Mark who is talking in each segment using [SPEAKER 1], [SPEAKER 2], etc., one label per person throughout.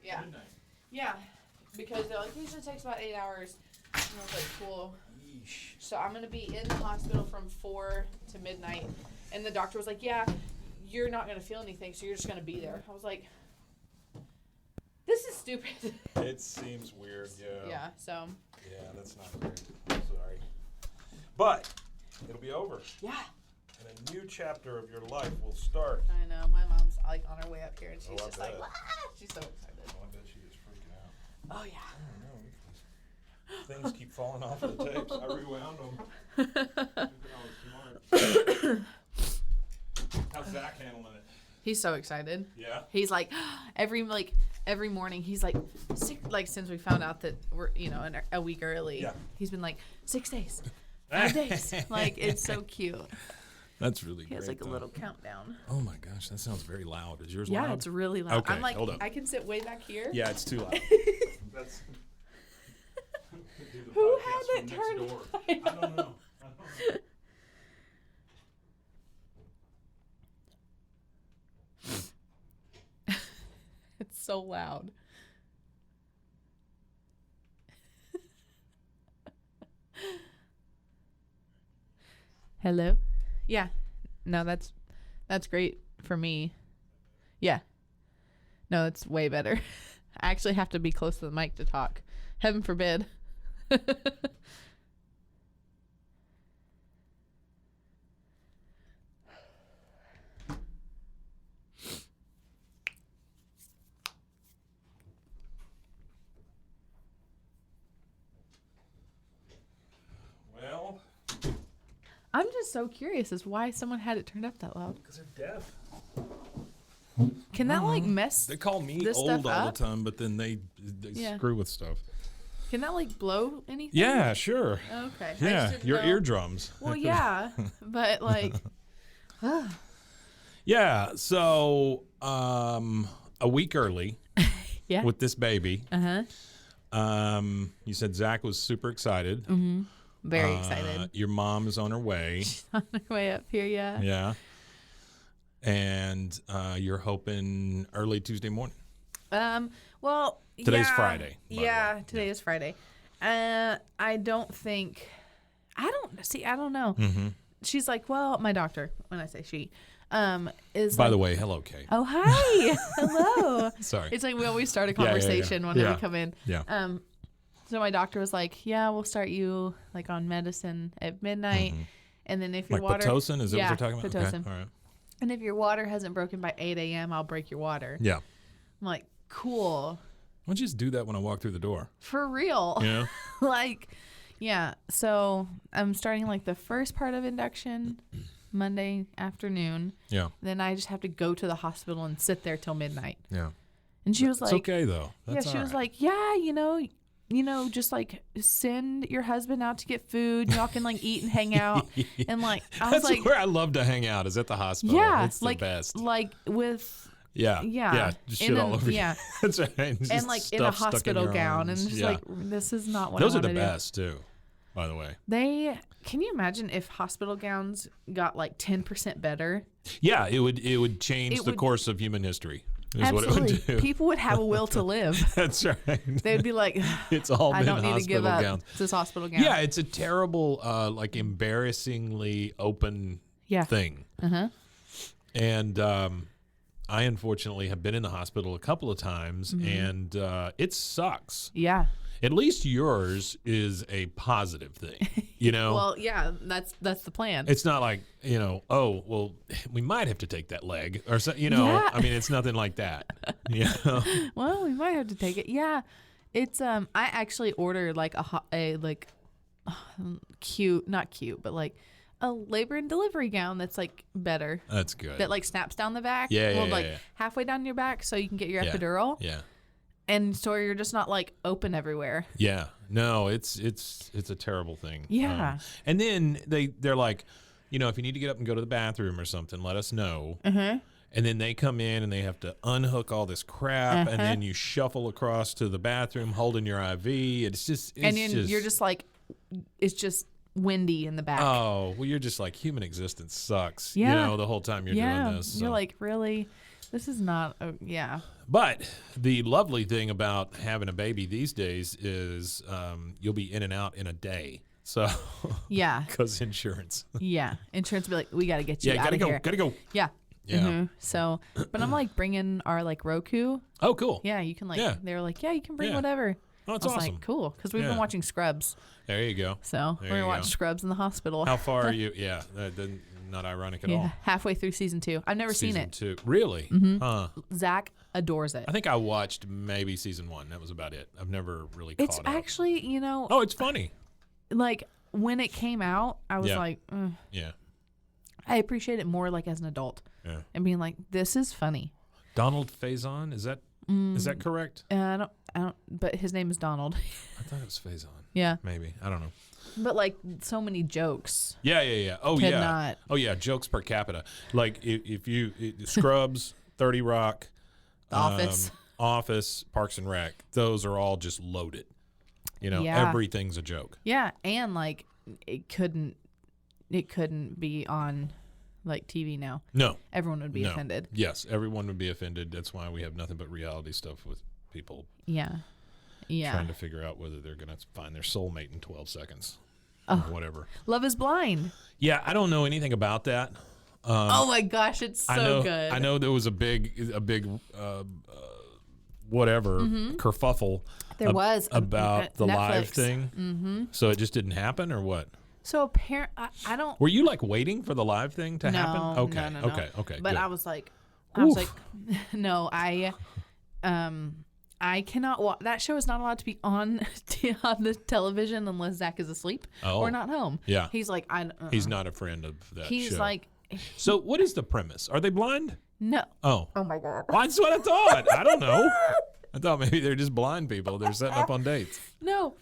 [SPEAKER 1] Yeah.
[SPEAKER 2] Midnight.
[SPEAKER 1] Yeah. Because they're like, usually takes about 8 hours. And I was like, cool.
[SPEAKER 2] Yeesh.
[SPEAKER 1] So I'm going to be in the hospital from 4 to midnight. And the doctor was like, yeah, you're not going to feel anything, so you're just going to be there. I was like, this is stupid.
[SPEAKER 2] It seems weird, yeah.
[SPEAKER 1] Yeah, so.
[SPEAKER 2] Yeah, that's not great. I'm sorry. But it'll be over.
[SPEAKER 1] Yeah.
[SPEAKER 2] And a new chapter of your life will start.
[SPEAKER 1] I know. My mom's like on her way up here, and she's just like,
[SPEAKER 2] bet.
[SPEAKER 1] "Wah!" She's so excited.
[SPEAKER 2] Oh, I bet she is freaking out.
[SPEAKER 1] Oh, yeah.
[SPEAKER 2] I don't know. Things keep falling off of the tapes. I rewound them. Smart. How's Zach handling it?
[SPEAKER 1] He's so excited.
[SPEAKER 2] Yeah.
[SPEAKER 1] He's like, every morning, he's like, since we found out that we're, a week early,
[SPEAKER 2] Yeah.
[SPEAKER 1] he's been like, 6 days, 5 days. Like, it's so cute.
[SPEAKER 2] That's really great.
[SPEAKER 1] He has like a little countdown.
[SPEAKER 2] Oh my gosh, that sounds very loud. Is yours
[SPEAKER 1] Yeah,
[SPEAKER 2] loud?
[SPEAKER 1] it's really loud.
[SPEAKER 2] Okay,
[SPEAKER 1] I'm like,
[SPEAKER 2] hold up.
[SPEAKER 1] I can sit way back here.
[SPEAKER 2] Yeah, it's too loud. That's
[SPEAKER 1] Who had it turned?
[SPEAKER 2] I don't know.
[SPEAKER 1] It's so loud. Hello? Yeah. No, that's great for me. Yeah. No, it's way better. I actually have to be close to the mic to talk. Heaven forbid.
[SPEAKER 2] Well,
[SPEAKER 1] I'm just so curious as why someone had it turned up that loud.
[SPEAKER 2] because they're deaf.
[SPEAKER 1] Can that like mess?
[SPEAKER 2] They call me
[SPEAKER 1] this
[SPEAKER 2] old
[SPEAKER 1] stuff
[SPEAKER 2] all
[SPEAKER 1] up?
[SPEAKER 2] the time, but then they
[SPEAKER 1] Yeah.
[SPEAKER 2] screw with stuff.
[SPEAKER 1] Can that like blow anything?
[SPEAKER 2] Yeah, sure.
[SPEAKER 1] Okay. I
[SPEAKER 2] Yeah,
[SPEAKER 1] just didn't
[SPEAKER 2] your
[SPEAKER 1] know.
[SPEAKER 2] eardrums.
[SPEAKER 1] Well, yeah, but like,
[SPEAKER 2] Yeah, so a week early
[SPEAKER 1] yeah.
[SPEAKER 2] with this baby.
[SPEAKER 1] Uh-huh.
[SPEAKER 2] You said Zach was super excited.
[SPEAKER 1] Mm-hmm. Very excited.
[SPEAKER 2] Your mom is on her way.
[SPEAKER 1] On the way up here, yeah.
[SPEAKER 2] Yeah. And you're hoping early Tuesday morning.
[SPEAKER 1] Well,
[SPEAKER 2] Today's Friday, by the
[SPEAKER 1] Yeah,
[SPEAKER 2] way.
[SPEAKER 1] today is Friday. I don't know.
[SPEAKER 2] Mm-hmm.
[SPEAKER 1] She's like, well, my doctor, when I say she, is
[SPEAKER 2] By
[SPEAKER 1] like,
[SPEAKER 2] the way, hello, Kay.
[SPEAKER 1] oh, hi. Hello.
[SPEAKER 2] Sorry.
[SPEAKER 1] It's like we always start a
[SPEAKER 2] Yeah, yeah, yeah.
[SPEAKER 1] conversation when
[SPEAKER 2] Yeah.
[SPEAKER 1] we come in.
[SPEAKER 2] Yeah.
[SPEAKER 1] So my doctor was like, yeah, we'll start you like on medicine at midnight. And then if your
[SPEAKER 2] Like
[SPEAKER 1] water.
[SPEAKER 2] Pitocin? Is that
[SPEAKER 1] yeah,
[SPEAKER 2] what you're talking about?
[SPEAKER 1] Pitocin.
[SPEAKER 2] Okay. All right.
[SPEAKER 1] And if your water hasn't broken by 8 a.m., I'll break your water.
[SPEAKER 2] Yeah.
[SPEAKER 1] I'm like, cool.
[SPEAKER 2] Why don't you just do that when I walk through the door?
[SPEAKER 1] For real.
[SPEAKER 2] You know?
[SPEAKER 1] Like, yeah. So I'm starting like the first part of induction Monday afternoon.
[SPEAKER 2] Yeah.
[SPEAKER 1] Then I just have to go to the hospital and sit there till midnight.
[SPEAKER 2] Yeah.
[SPEAKER 1] And she was
[SPEAKER 2] It's
[SPEAKER 1] like,
[SPEAKER 2] okay, though. That's
[SPEAKER 1] yeah, she
[SPEAKER 2] all
[SPEAKER 1] was
[SPEAKER 2] right.
[SPEAKER 1] like, yeah, just like send your husband out to get food. Y'all can like eat and hang out. And like, I was
[SPEAKER 2] That's
[SPEAKER 1] like,
[SPEAKER 2] where I love to hang out, is at the hospital.
[SPEAKER 1] yeah,
[SPEAKER 2] It's the
[SPEAKER 1] like,
[SPEAKER 2] best.
[SPEAKER 1] like with,
[SPEAKER 2] Yeah.
[SPEAKER 1] yeah.
[SPEAKER 2] Yeah. Just shit
[SPEAKER 1] In
[SPEAKER 2] all
[SPEAKER 1] an-
[SPEAKER 2] over
[SPEAKER 1] yeah.
[SPEAKER 2] you. That's right. Just
[SPEAKER 1] and like in a
[SPEAKER 2] stuff stuck in
[SPEAKER 1] hospital
[SPEAKER 2] your
[SPEAKER 1] gown.
[SPEAKER 2] arms.
[SPEAKER 1] And just
[SPEAKER 2] Yeah.
[SPEAKER 1] like, this is not what
[SPEAKER 2] Those
[SPEAKER 1] I
[SPEAKER 2] are the
[SPEAKER 1] want to do.
[SPEAKER 2] best, too, by the way.
[SPEAKER 1] Can you imagine if hospital gowns got like 10% better?
[SPEAKER 2] Yeah, it would change
[SPEAKER 1] It
[SPEAKER 2] the
[SPEAKER 1] would-
[SPEAKER 2] course of human history. Is
[SPEAKER 1] Absolutely.
[SPEAKER 2] what it would do.
[SPEAKER 1] People would have a will to live.
[SPEAKER 2] That's right.
[SPEAKER 1] They'd be like,
[SPEAKER 2] It's all
[SPEAKER 1] I
[SPEAKER 2] been
[SPEAKER 1] don't need to
[SPEAKER 2] hospital
[SPEAKER 1] give up
[SPEAKER 2] gowns.
[SPEAKER 1] this hospital gown.
[SPEAKER 2] Yeah, it's a terrible, like embarrassingly open
[SPEAKER 1] Yeah.
[SPEAKER 2] thing.
[SPEAKER 1] Uh-huh.
[SPEAKER 2] And I unfortunately have been in the hospital a couple of times, and it sucks.
[SPEAKER 1] Yeah.
[SPEAKER 2] At least yours is a positive thing, you know?
[SPEAKER 1] Well, yeah, that's the plan.
[SPEAKER 2] It's not like, oh, well, we might have to take that leg or so,
[SPEAKER 1] Yeah.
[SPEAKER 2] I mean, it's nothing like that. You know?
[SPEAKER 1] Well, we might have to take it. Yeah. It's I actually ordered like not cute, but like a labor and delivery gown that's like better.
[SPEAKER 2] That's good.
[SPEAKER 1] That like snaps down the back.
[SPEAKER 2] Yeah, yeah,
[SPEAKER 1] like
[SPEAKER 2] yeah.
[SPEAKER 1] halfway down your back so you can get your
[SPEAKER 2] Yeah.
[SPEAKER 1] epidural.
[SPEAKER 2] Yeah.
[SPEAKER 1] And so you're just not like open everywhere.
[SPEAKER 2] Yeah. No, it's a terrible thing.
[SPEAKER 1] Yeah.
[SPEAKER 2] And then they're like, if you need to get up and go to the bathroom or something, let us know.
[SPEAKER 1] Uh-huh.
[SPEAKER 2] And then they come in and they have to unhook all this crap, and then you shuffle across to the bathroom holding your IV.
[SPEAKER 1] You're just like, it's just windy in the back.
[SPEAKER 2] oh, well, you're just like, human existence sucks.
[SPEAKER 1] Yeah.
[SPEAKER 2] The whole time you're doing this.
[SPEAKER 1] You're
[SPEAKER 2] so.
[SPEAKER 1] like, really? This is not. Yeah.
[SPEAKER 2] But the lovely thing about having a baby these days is you'll be in and out in a day. So
[SPEAKER 1] yeah,
[SPEAKER 2] because insurance.
[SPEAKER 1] Yeah, insurance will be like, we got to get you
[SPEAKER 2] Yeah,
[SPEAKER 1] out of here.
[SPEAKER 2] Gotta go.
[SPEAKER 1] Yeah.
[SPEAKER 2] Yeah.
[SPEAKER 1] Mm-hmm. So, but I'm like bringing our like Roku.
[SPEAKER 2] Oh, cool.
[SPEAKER 1] Yeah, you can like.
[SPEAKER 2] Yeah.
[SPEAKER 1] They were like, yeah, you can bring
[SPEAKER 2] Yeah.
[SPEAKER 1] whatever.
[SPEAKER 2] Oh, that's
[SPEAKER 1] I was
[SPEAKER 2] awesome.
[SPEAKER 1] like, cool, because we've been
[SPEAKER 2] Yeah.
[SPEAKER 1] watching Scrubs.
[SPEAKER 2] There you go.
[SPEAKER 1] So
[SPEAKER 2] There
[SPEAKER 1] we're
[SPEAKER 2] you
[SPEAKER 1] gonna watch
[SPEAKER 2] go.
[SPEAKER 1] Scrubs in the hospital.
[SPEAKER 2] How far are you? Yeah, not ironic at all.
[SPEAKER 1] Halfway through season 2. I've never seen it.
[SPEAKER 2] Season 2. Really?
[SPEAKER 1] Mhm.
[SPEAKER 2] Huh.
[SPEAKER 1] Zach adores it.
[SPEAKER 2] I think I watched maybe season 1. That was about it. I've never really caught
[SPEAKER 1] It's
[SPEAKER 2] up.
[SPEAKER 1] actually,
[SPEAKER 2] Oh, it's funny.
[SPEAKER 1] like when it came out, I was
[SPEAKER 2] Yeah.
[SPEAKER 1] like,
[SPEAKER 2] Yeah.
[SPEAKER 1] I appreciate it more like as an adult
[SPEAKER 2] Yeah.
[SPEAKER 1] and being like, this is funny.
[SPEAKER 2] Donald Faison, is that correct?
[SPEAKER 1] I don't. But his name is Donald.
[SPEAKER 2] I thought it was Faison.
[SPEAKER 1] Yeah.
[SPEAKER 2] Maybe. I don't know.
[SPEAKER 1] But like so many jokes.
[SPEAKER 2] Yeah. Oh,
[SPEAKER 1] Could
[SPEAKER 2] yeah.
[SPEAKER 1] not.
[SPEAKER 2] Oh, yeah. Jokes per capita. Like if you Scrubs, 30 Rock,
[SPEAKER 1] Office.
[SPEAKER 2] Office, Parks and Rec. Those are all just loaded.
[SPEAKER 1] Yeah.
[SPEAKER 2] Everything's a joke.
[SPEAKER 1] Yeah, and like it couldn't be on like TV now.
[SPEAKER 2] No.
[SPEAKER 1] Everyone would be
[SPEAKER 2] No.
[SPEAKER 1] offended.
[SPEAKER 2] Yes, everyone would be offended. That's why we have nothing but reality stuff with people
[SPEAKER 1] Yeah.
[SPEAKER 2] trying to figure out whether they're going to find their soulmate in 12 seconds.
[SPEAKER 1] Oh.
[SPEAKER 2] Or whatever.
[SPEAKER 1] Love is Blind.
[SPEAKER 2] Yeah, I don't know anything about that.
[SPEAKER 1] Oh my gosh, it's so good.
[SPEAKER 2] I know there was a big whatever kerfuffle
[SPEAKER 1] There was
[SPEAKER 2] about the live
[SPEAKER 1] Netflix.
[SPEAKER 2] thing.
[SPEAKER 1] Mm-hmm.
[SPEAKER 2] So it just didn't happen, or what?
[SPEAKER 1] So apparently, I don't.
[SPEAKER 2] Were you like waiting for the live thing to happen?
[SPEAKER 1] No,
[SPEAKER 2] Okay,
[SPEAKER 1] no.
[SPEAKER 2] okay.
[SPEAKER 1] But
[SPEAKER 2] good.
[SPEAKER 1] I was like,
[SPEAKER 2] Oof.
[SPEAKER 1] no, I cannot watch. That show is not allowed to be on on the television unless Zach is asleep or not home.
[SPEAKER 2] Yeah.
[SPEAKER 1] He's like,
[SPEAKER 2] He's not a friend of that
[SPEAKER 1] He's
[SPEAKER 2] show.
[SPEAKER 1] like,
[SPEAKER 2] So what is the premise? Are they blind?
[SPEAKER 1] no.
[SPEAKER 2] Oh.
[SPEAKER 1] Oh my god.
[SPEAKER 2] Well, that's what I thought. I don't know. I thought maybe they're just blind people. They're setting up on dates.
[SPEAKER 1] No.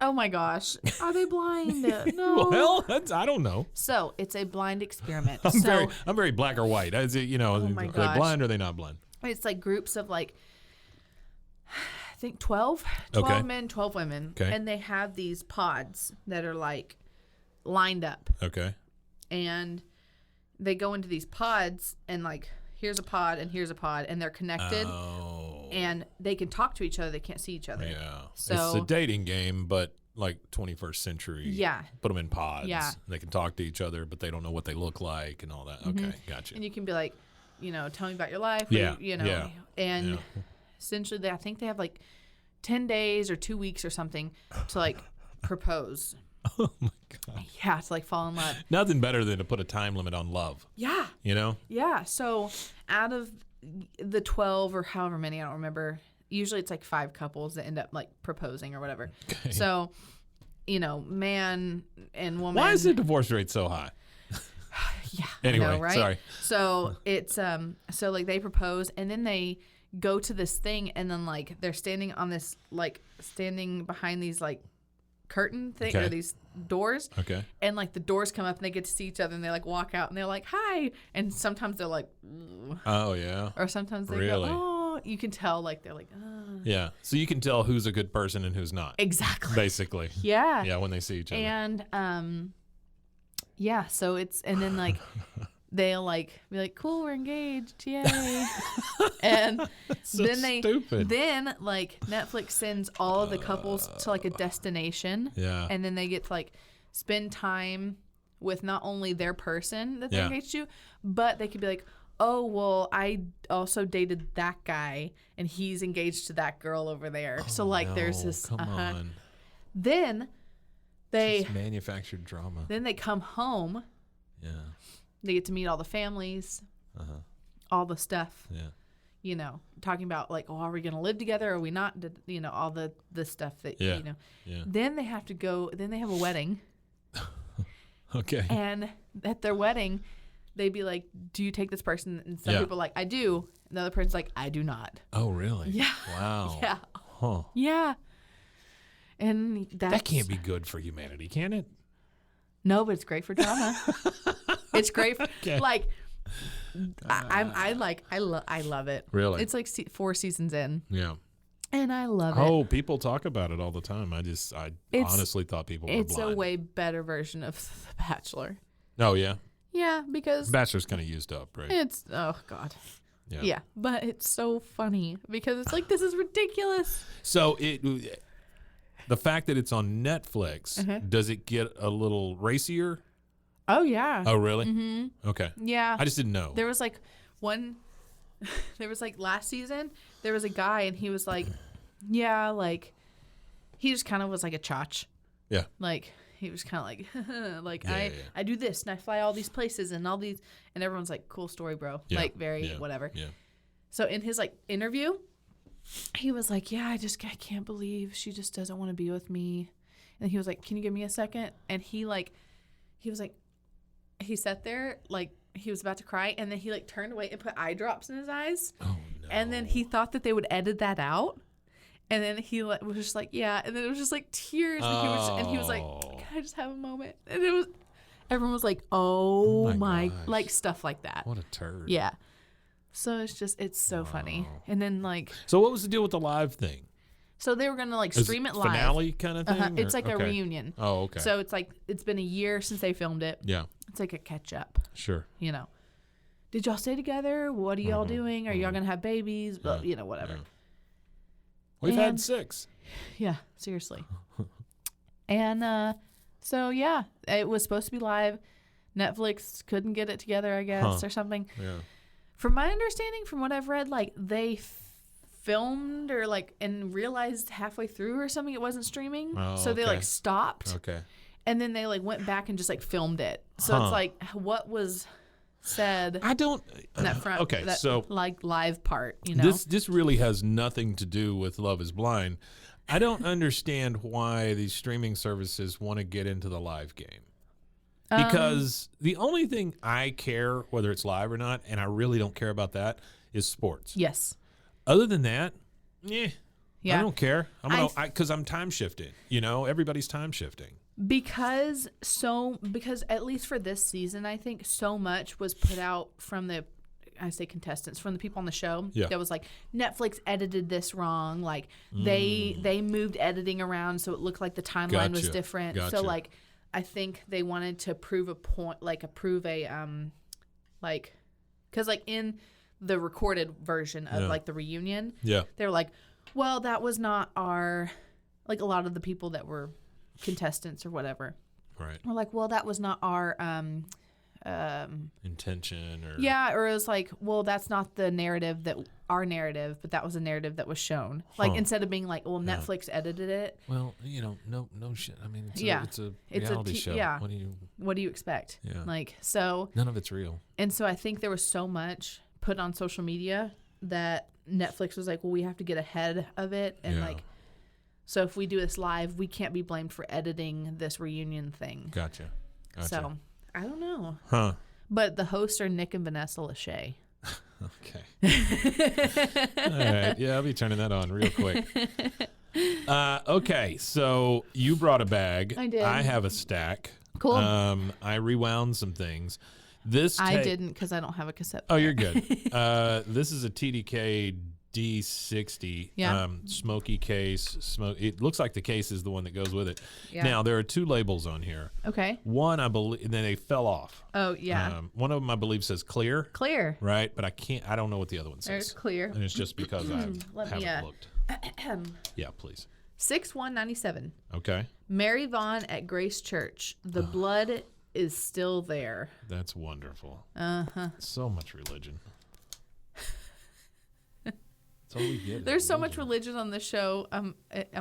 [SPEAKER 1] Oh my gosh. Are they blind? No.
[SPEAKER 2] Well, I don't know.
[SPEAKER 1] So it's a blind experiment.
[SPEAKER 2] I'm very black or white. Are they
[SPEAKER 1] my
[SPEAKER 2] are they
[SPEAKER 1] gosh.
[SPEAKER 2] blind or are they not blind?
[SPEAKER 1] It's like groups of like, I think 12
[SPEAKER 2] Okay.
[SPEAKER 1] men, 12 women.
[SPEAKER 2] Okay.
[SPEAKER 1] And they have these pods that are like lined up.
[SPEAKER 2] Okay.
[SPEAKER 1] And they go into these pods and like, here's a pod and here's a pod and they're connected.
[SPEAKER 2] Oh.
[SPEAKER 1] And they can talk to each other. They can't see each other.
[SPEAKER 2] Yeah.
[SPEAKER 1] So
[SPEAKER 2] it's a dating game, but like 21st century.
[SPEAKER 1] Yeah.
[SPEAKER 2] Put them in pods.
[SPEAKER 1] Yeah.
[SPEAKER 2] They can talk to each other, but they don't know what they look like and all that. Okay. Gotcha.
[SPEAKER 1] and you can be like, tell me about your life.
[SPEAKER 2] Yeah,
[SPEAKER 1] And
[SPEAKER 2] yeah.
[SPEAKER 1] essentially, I think they have like 10 days or 2 weeks or something to like propose.
[SPEAKER 2] Oh my God.
[SPEAKER 1] Yeah, to like fall in love.
[SPEAKER 2] Nothing better than to put a time limit on love.
[SPEAKER 1] Yeah. Yeah. So out of the 12 or however many, I don't remember. Usually it's like 5 couples that end up like proposing or whatever.
[SPEAKER 2] Okay.
[SPEAKER 1] So, man and woman.
[SPEAKER 2] Why is the divorce rate so high?
[SPEAKER 1] Yeah.
[SPEAKER 2] Anyway,
[SPEAKER 1] I know, right?
[SPEAKER 2] sorry.
[SPEAKER 1] So it's so like they propose and then they go to this thing and then like they're standing behind these like curtain thing
[SPEAKER 2] Okay.
[SPEAKER 1] or these doors.
[SPEAKER 2] Okay.
[SPEAKER 1] And like the doors come up and they get to see each other and they like walk out and they're like, hi. And sometimes they're like, "Ugh."
[SPEAKER 2] Oh yeah.
[SPEAKER 1] Or sometimes they
[SPEAKER 2] Really?
[SPEAKER 1] go, oh, you can tell like they're like,
[SPEAKER 2] Yeah. So you can tell who's a good person and who's not.
[SPEAKER 1] Exactly.
[SPEAKER 2] Basically.
[SPEAKER 1] Yeah.
[SPEAKER 2] Yeah, when they see each other.
[SPEAKER 1] And yeah, so it's and then like they'll like be like, cool, we're engaged, yay. And
[SPEAKER 2] so
[SPEAKER 1] then
[SPEAKER 2] stupid.
[SPEAKER 1] then like Netflix sends all of the couples to like a destination.
[SPEAKER 2] Yeah.
[SPEAKER 1] And then they get to like spend time with not only their person that they're
[SPEAKER 2] Yeah.
[SPEAKER 1] engaged to, but they could be like, oh, well, I also dated that guy and he's engaged to that girl over there. So like there's this
[SPEAKER 2] Come on.
[SPEAKER 1] Then they
[SPEAKER 2] It's manufactured drama.
[SPEAKER 1] then they come home.
[SPEAKER 2] Yeah.
[SPEAKER 1] They get to meet all the families,
[SPEAKER 2] Uh-huh.
[SPEAKER 1] all the stuff,
[SPEAKER 2] Yeah.
[SPEAKER 1] talking about like, oh, are we going to live together? Or are we not? All the stuff that,
[SPEAKER 2] Yeah. Yeah.
[SPEAKER 1] Then they have to go, then they have a wedding.
[SPEAKER 2] Okay.
[SPEAKER 1] And at their wedding, they'd be like, do you take this person? And some people are like, I do. And the other person's like, I do not.
[SPEAKER 2] Oh, really?
[SPEAKER 1] Yeah.
[SPEAKER 2] Wow.
[SPEAKER 1] Yeah.
[SPEAKER 2] Huh.
[SPEAKER 1] Yeah. And
[SPEAKER 2] That can't be good for humanity, can it?
[SPEAKER 1] No, but it's great for drama. It's great.
[SPEAKER 2] Okay.
[SPEAKER 1] Like, I love it.
[SPEAKER 2] Really?
[SPEAKER 1] It's like 4 seasons in.
[SPEAKER 2] Yeah.
[SPEAKER 1] And I love it.
[SPEAKER 2] Oh, people talk about it all the time. I honestly thought people were
[SPEAKER 1] It's
[SPEAKER 2] blind.
[SPEAKER 1] a way better version of The Bachelor.
[SPEAKER 2] Oh, yeah?
[SPEAKER 1] Yeah, because
[SPEAKER 2] Bachelor's kind of used up, right?
[SPEAKER 1] it's, oh, God. Yeah, but it's so funny because it's like, this is ridiculous.
[SPEAKER 2] So the fact that it's on Netflix, does it get a little racier?
[SPEAKER 1] Oh, yeah.
[SPEAKER 2] Oh, really?
[SPEAKER 1] Mm-hmm.
[SPEAKER 2] Okay.
[SPEAKER 1] Yeah.
[SPEAKER 2] I just didn't know.
[SPEAKER 1] There was like last season, there was a guy and he was like, yeah, like, he just kind of was like a chotch.
[SPEAKER 2] Yeah.
[SPEAKER 1] Like, he was kind of like, I do this and I fly all these places and all these, and everyone's like, cool story, bro.
[SPEAKER 2] Yeah.
[SPEAKER 1] Like, very whatever.
[SPEAKER 2] Yeah.
[SPEAKER 1] So in his like interview, he was like, yeah, I can't believe she just doesn't want to be with me. And he was like, can you give me a second? And he sat there like he was about to cry, and then he like turned away and put eye drops in his eyes.
[SPEAKER 2] Oh, no.
[SPEAKER 1] And then he thought that they would edit that out. And then he was just like, yeah. And then it was just like tears. And he was like, can I just have a moment? And everyone was like, oh my like stuff like that.
[SPEAKER 2] What a turd.
[SPEAKER 1] Yeah. So it's so funny. And then like.
[SPEAKER 2] So what was the deal with the live thing?
[SPEAKER 1] So they were going to like stream it live.
[SPEAKER 2] Finale kind of thing?
[SPEAKER 1] It's like a reunion.
[SPEAKER 2] Oh, okay.
[SPEAKER 1] So it's like, it's been a year since they filmed it.
[SPEAKER 2] Yeah.
[SPEAKER 1] It's like a catch up.
[SPEAKER 2] Sure.
[SPEAKER 1] You know. Did y'all stay together? What are y'all doing? Are y'all going to have babies? But, you know, whatever.
[SPEAKER 2] Yeah. We've had 6.
[SPEAKER 1] Yeah, seriously. And so, yeah, it was supposed to be live. Netflix couldn't get it together, I guess, or something.
[SPEAKER 2] Yeah.
[SPEAKER 1] From my understanding, from what I've read, like they filmed or like and realized halfway through or something it wasn't streaming.
[SPEAKER 2] Oh,
[SPEAKER 1] so they like stopped.
[SPEAKER 2] Okay.
[SPEAKER 1] And then they like went back and just like filmed it. So it's like what was said.
[SPEAKER 2] I don't.
[SPEAKER 1] In that front.
[SPEAKER 2] Okay,
[SPEAKER 1] that,
[SPEAKER 2] so
[SPEAKER 1] like live part, you know.
[SPEAKER 2] This really has nothing to do with Love Is Blind. I don't understand why these streaming services want to get into the live game. Because the only thing I care, whether it's live or not, and I really don't care about that, is sports.
[SPEAKER 1] Yes.
[SPEAKER 2] Other than that, yeah. I don't care. Because I'm time shifting. You know, everybody's time shifting. Because
[SPEAKER 1] at least for this season, I think so much was put out from the contestants, from the people on the show.
[SPEAKER 2] Yeah.
[SPEAKER 1] That was like, Netflix edited this wrong. Like they moved editing around so it looked like the timeline was different.
[SPEAKER 2] Gotcha.
[SPEAKER 1] So like I think they wanted to prove a point, like because like in the recorded version of like the reunion, they were like, well, that was not our, like a lot of the people that were contestants or whatever.
[SPEAKER 2] Right.
[SPEAKER 1] We're like, well, that was not our
[SPEAKER 2] intention or
[SPEAKER 1] or it was like, well, that's not the narrative our narrative, but that was a narrative that was shown. Like instead of being like, well, Netflix edited it.
[SPEAKER 2] Well, you know, no shit. I mean, it's a reality show.
[SPEAKER 1] Yeah.
[SPEAKER 2] What
[SPEAKER 1] do you expect?
[SPEAKER 2] Yeah.
[SPEAKER 1] Like so.
[SPEAKER 2] None of it's real.
[SPEAKER 1] And so I think there was so much put on social media that Netflix was like, well, we have to get ahead of it and like. So if we do this live, we can't be blamed for editing this reunion thing.
[SPEAKER 2] Gotcha.
[SPEAKER 1] So I don't know.
[SPEAKER 2] Huh.
[SPEAKER 1] But the hosts are Nick and Vanessa Lachey.
[SPEAKER 2] Okay. All right. Yeah, I'll be turning that on real quick. Okay. So you brought a bag.
[SPEAKER 1] I did.
[SPEAKER 2] I have a stack.
[SPEAKER 1] Cool.
[SPEAKER 2] I rewound some things.
[SPEAKER 1] I didn't because I don't have a cassette
[SPEAKER 2] player.
[SPEAKER 1] player.
[SPEAKER 2] Oh, you're good. This is a TDK D60 smoky case. It looks like the case is the one that goes with it. Yeah. Now there are 2 labels on here.
[SPEAKER 1] Okay.
[SPEAKER 2] One I believe, and then they fell off.
[SPEAKER 1] Oh yeah.
[SPEAKER 2] One of them I believe says clear.
[SPEAKER 1] Clear.
[SPEAKER 2] Right, but I don't know what the other one says.
[SPEAKER 1] There's clear.
[SPEAKER 2] And it's just because I haven't looked. Yeah, please.
[SPEAKER 1] 6197.
[SPEAKER 2] Okay.
[SPEAKER 1] Mary Vaughn at Grace Church. The blood is still there.
[SPEAKER 2] That's wonderful. So much religion.
[SPEAKER 1] There's so much religion on the show. I'm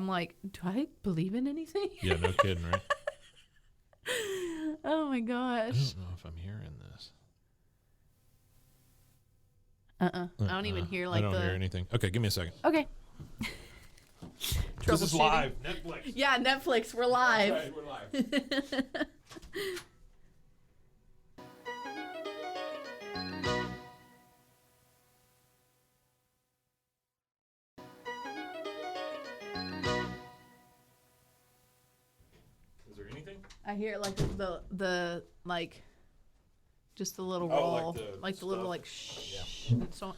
[SPEAKER 1] like, do I believe in anything?
[SPEAKER 2] Yeah, no kidding, right?
[SPEAKER 1] Oh my gosh.
[SPEAKER 2] I don't know if I'm hearing this.
[SPEAKER 1] I don't even hear like
[SPEAKER 2] I don't hear anything. Okay, give me a second.
[SPEAKER 1] Okay.
[SPEAKER 2] This is live. Netflix.
[SPEAKER 1] Yeah, Netflix. We're live.
[SPEAKER 2] Okay, we're live.
[SPEAKER 1] I hear like the like just the little roll, like the little like shh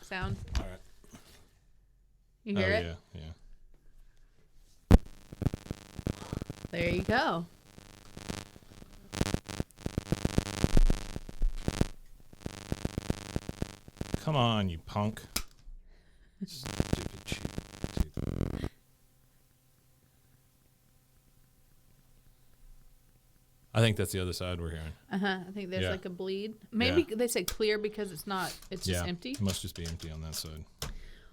[SPEAKER 1] sound.
[SPEAKER 2] All right.
[SPEAKER 1] You hear it?
[SPEAKER 2] Yeah.
[SPEAKER 1] There you go.
[SPEAKER 2] Come on, you punk. Stupid cheap. I think that's the other side we're hearing.
[SPEAKER 1] I think there's like a bleed. Maybe they say clear because it's not. It's just empty.
[SPEAKER 2] It must just be empty on that side.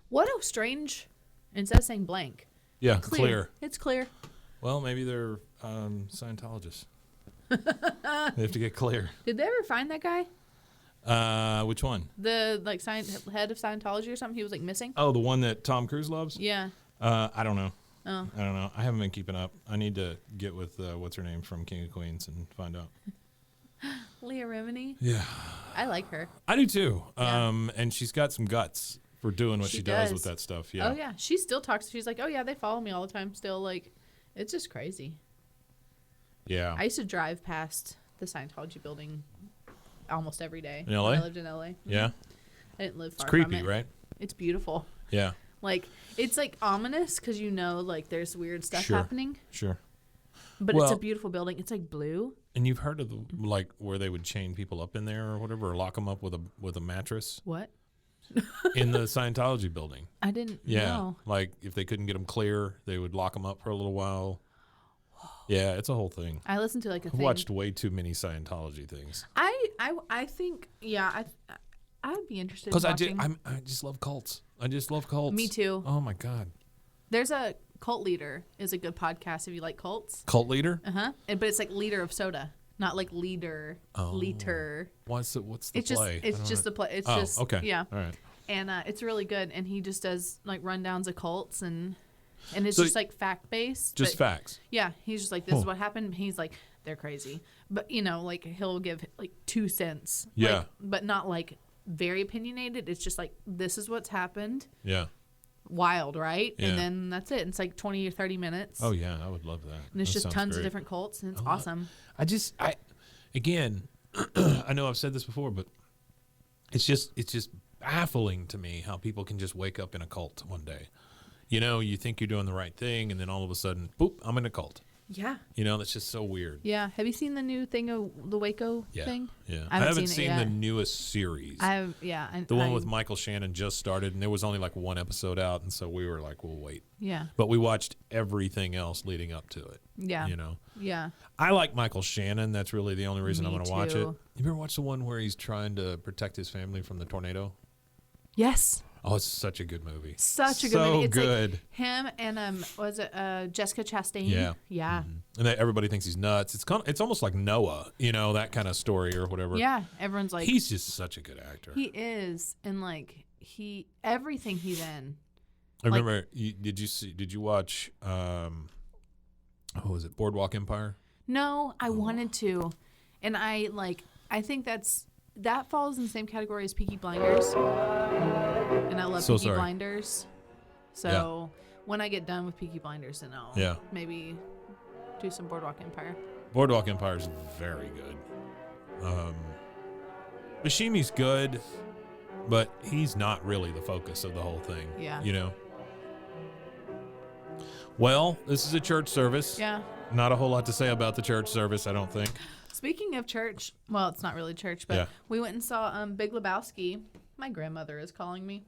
[SPEAKER 1] What a strange. Instead of saying blank.
[SPEAKER 2] Yeah, clear.
[SPEAKER 1] It's clear.
[SPEAKER 2] Well, maybe they're Scientologists. They have to get clear.
[SPEAKER 1] Did they ever find that guy?
[SPEAKER 2] Which one?
[SPEAKER 1] The head of Scientology or something. He was like missing.
[SPEAKER 2] Oh, the one that Tom Cruise loves?
[SPEAKER 1] Yeah.
[SPEAKER 2] I don't know.
[SPEAKER 1] Oh.
[SPEAKER 2] I don't know. I haven't been keeping up. I need to get with what's her name from King of Queens and find out.
[SPEAKER 1] Leah Remini.
[SPEAKER 2] Yeah.
[SPEAKER 1] I like her.
[SPEAKER 2] I do too.
[SPEAKER 1] Yeah.
[SPEAKER 2] And she's got some guts for doing what she does with that stuff. Yeah.
[SPEAKER 1] Oh yeah. She still talks. She's like, oh yeah, they follow me all the time. Still, like, it's just crazy.
[SPEAKER 2] Yeah.
[SPEAKER 1] I used to drive past the Scientology building almost every day.
[SPEAKER 2] In LA?
[SPEAKER 1] When I lived in LA.
[SPEAKER 2] Yeah.
[SPEAKER 1] I didn't live far
[SPEAKER 2] It's creepy,
[SPEAKER 1] from it.
[SPEAKER 2] right?
[SPEAKER 1] It's beautiful.
[SPEAKER 2] Yeah.
[SPEAKER 1] Like, it's like ominous because you know, like, there's weird stuff happening.
[SPEAKER 2] Sure.
[SPEAKER 1] But it's a beautiful building. It's like blue.
[SPEAKER 2] And you've heard of the, like, where they would chain people up in there or whatever, or lock them up with a mattress?
[SPEAKER 1] What?
[SPEAKER 2] In the Scientology building.
[SPEAKER 1] I didn't
[SPEAKER 2] Yeah.
[SPEAKER 1] know.
[SPEAKER 2] Like, if they couldn't get them clear, they would lock them up for a little while. Yeah, it's a whole thing.
[SPEAKER 1] I listened to like a
[SPEAKER 2] I've
[SPEAKER 1] thing.
[SPEAKER 2] watched way too many Scientology things.
[SPEAKER 1] I think I'd be interested in
[SPEAKER 2] Because
[SPEAKER 1] watching.
[SPEAKER 2] I just love cults. I just love cults.
[SPEAKER 1] Me too.
[SPEAKER 2] Oh my God.
[SPEAKER 1] There's a Cult Leader is a good podcast if you like cults.
[SPEAKER 2] Cult leader?
[SPEAKER 1] But it's like leader of soda, not like leader. Liter.
[SPEAKER 2] What's the
[SPEAKER 1] It's
[SPEAKER 2] play?
[SPEAKER 1] just it's just the play. It's just
[SPEAKER 2] okay.
[SPEAKER 1] Yeah.
[SPEAKER 2] All right.
[SPEAKER 1] And it's really good. And he just does like rundowns of cults and it's
[SPEAKER 2] So
[SPEAKER 1] just like fact based.
[SPEAKER 2] Just facts.
[SPEAKER 1] Yeah, he's just like, this is what happened. He's like, they're crazy, but you know, like he'll give like 2 cents.
[SPEAKER 2] Yeah.
[SPEAKER 1] Like, but not like very opinionated. It's just like, this is what's happened.
[SPEAKER 2] Yeah.
[SPEAKER 1] Wild, right?
[SPEAKER 2] Yeah.
[SPEAKER 1] And then that's it. It's like 20 or 30 minutes.
[SPEAKER 2] Oh yeah, I would love that.
[SPEAKER 1] And it's
[SPEAKER 2] That
[SPEAKER 1] just
[SPEAKER 2] sounds
[SPEAKER 1] tons
[SPEAKER 2] great.
[SPEAKER 1] of different cults, and it's awesome.
[SPEAKER 2] Again, I know I've said this before, but it's just baffling to me how people can just wake up in a cult one day. You know, you think you're doing the right thing, and then all of a sudden, boop, I'm in a cult.
[SPEAKER 1] Yeah.
[SPEAKER 2] You know, that's just so weird.
[SPEAKER 1] Yeah. Have you seen the new thing of the Waco thing?
[SPEAKER 2] Yeah.
[SPEAKER 1] I haven't seen it
[SPEAKER 2] the
[SPEAKER 1] yet.
[SPEAKER 2] newest series.
[SPEAKER 1] The
[SPEAKER 2] one with Michael Shannon just started, and there was only like one episode out, and so we were like, we'll wait.
[SPEAKER 1] Yeah.
[SPEAKER 2] But we watched everything else leading up to it.
[SPEAKER 1] Yeah.
[SPEAKER 2] You know?
[SPEAKER 1] Yeah.
[SPEAKER 2] I like Michael Shannon. That's really the only reason I'm
[SPEAKER 1] Me
[SPEAKER 2] going to watch it.
[SPEAKER 1] too.
[SPEAKER 2] You ever watched the one where he's trying to protect his family from the tornado?
[SPEAKER 1] Yes.
[SPEAKER 2] Oh, it's such a good movie.
[SPEAKER 1] Such a good movie. It's
[SPEAKER 2] good.
[SPEAKER 1] like him and was it Jessica Chastain?
[SPEAKER 2] Yeah.
[SPEAKER 1] Yeah.
[SPEAKER 2] Mm-hmm. And everybody thinks he's nuts. It's almost like Noah, you know, that kind of story or whatever.
[SPEAKER 1] Yeah. Everyone's like,
[SPEAKER 2] he's just such a good actor.
[SPEAKER 1] he is, and like everything he's in.
[SPEAKER 2] I remember. Did you watch? What was it? Boardwalk Empire.
[SPEAKER 1] No, I wanted to, and I think that falls in the same category as Peaky Blinders, and I love Peaky Blinders. So when I get done with Peaky Blinders, then I'll maybe do some Boardwalk Empire.
[SPEAKER 2] Boardwalk Empire is very good. Buscemi's good, but he's not really the focus of the whole thing.
[SPEAKER 1] Yeah.
[SPEAKER 2] You know. Well, this is a church service.
[SPEAKER 1] Yeah.
[SPEAKER 2] Not a whole lot to say about the church service, I don't think.
[SPEAKER 1] Speaking of church, well, it's not really church, but we went and saw Big Lebowski. My grandmother is calling me.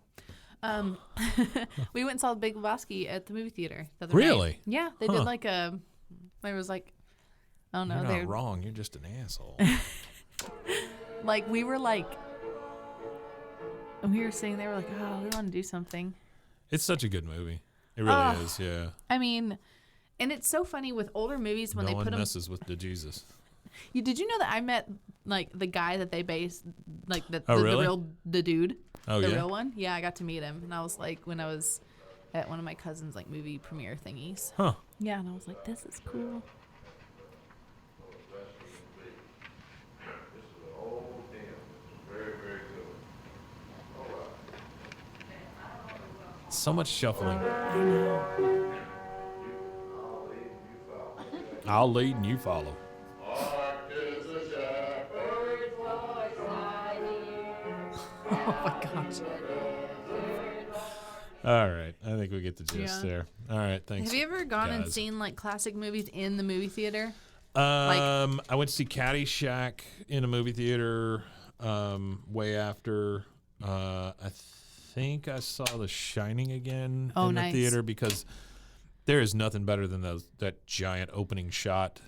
[SPEAKER 1] We went and saw Big Lebowski at the movie theater the other
[SPEAKER 2] Really?
[SPEAKER 1] night. Yeah, they did like there was like, I don't know.
[SPEAKER 2] You're not wrong. You're just an asshole.
[SPEAKER 1] Like we were like, and we were sitting there, we're like, oh, we want to do something.
[SPEAKER 2] It's such a good movie. It really is, yeah.
[SPEAKER 1] I mean, and it's so funny with older movies when they put them.
[SPEAKER 2] No one messes with the Jesus.
[SPEAKER 1] Did you know that I met like the guy that they based like the
[SPEAKER 2] really?
[SPEAKER 1] the dude?
[SPEAKER 2] Oh,
[SPEAKER 1] the
[SPEAKER 2] yeah?
[SPEAKER 1] real one? Yeah, I got to meet him, and I was like, when I was at one of my cousin's like movie premiere thingies.
[SPEAKER 2] Huh.
[SPEAKER 1] Yeah, and I was like, this is cool.
[SPEAKER 2] So much shuffling.
[SPEAKER 1] I know.
[SPEAKER 2] I'll lead and you follow.
[SPEAKER 1] Oh my gosh.
[SPEAKER 2] All right. I think we get the gist there. All right. Thanks.
[SPEAKER 1] Have you ever gone and
[SPEAKER 2] guys.
[SPEAKER 1] seen like classic movies in the movie theater?
[SPEAKER 2] I went to see Caddyshack in a movie theater way after. I think I saw The Shining again
[SPEAKER 1] Oh,
[SPEAKER 2] in the
[SPEAKER 1] nice.
[SPEAKER 2] theater because there is nothing better than that giant opening shot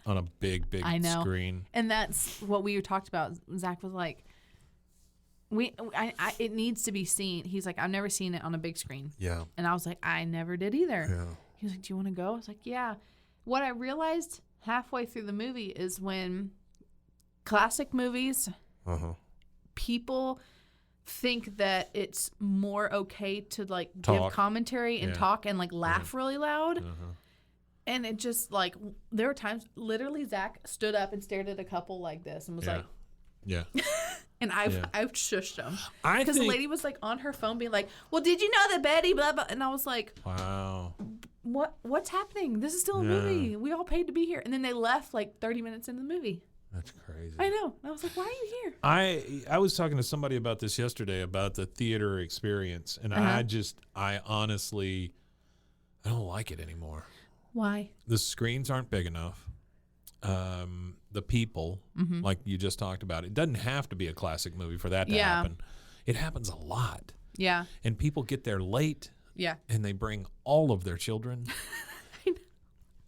[SPEAKER 2] on a big
[SPEAKER 1] I know.
[SPEAKER 2] screen.
[SPEAKER 1] And that's what we talked about. Zach was like, it needs to be seen. He's like, I've never seen it on a big screen.
[SPEAKER 2] Yeah.
[SPEAKER 1] And I was like, I never did either.
[SPEAKER 2] Yeah.
[SPEAKER 1] He was like, do you want to go? I was like, yeah. What I realized halfway through the movie is when classic movies, people think that it's more okay to like give commentary and talk and like laugh really loud. And it just like, there were times literally Zach stood up and stared at a couple like this and was like,
[SPEAKER 2] yeah.
[SPEAKER 1] and I've shushed him.
[SPEAKER 2] Because
[SPEAKER 1] the lady was like on her phone being like, well, did you know that Betty blah blah? And I was like,
[SPEAKER 2] wow,
[SPEAKER 1] what's happening? This is still a movie. We all paid to be here. And then they left like 30 minutes into the movie.
[SPEAKER 2] That's crazy.
[SPEAKER 1] I know. I was like, why are you here?
[SPEAKER 2] I was talking to somebody about this yesterday about the theater experience, and I honestly I don't like it anymore.
[SPEAKER 1] Why?
[SPEAKER 2] The screens aren't big enough. The people, like you just talked about, it doesn't have to be a classic movie for that to happen. It happens a lot.
[SPEAKER 1] Yeah.
[SPEAKER 2] And people get there late.
[SPEAKER 1] Yeah.
[SPEAKER 2] And they bring all of their children.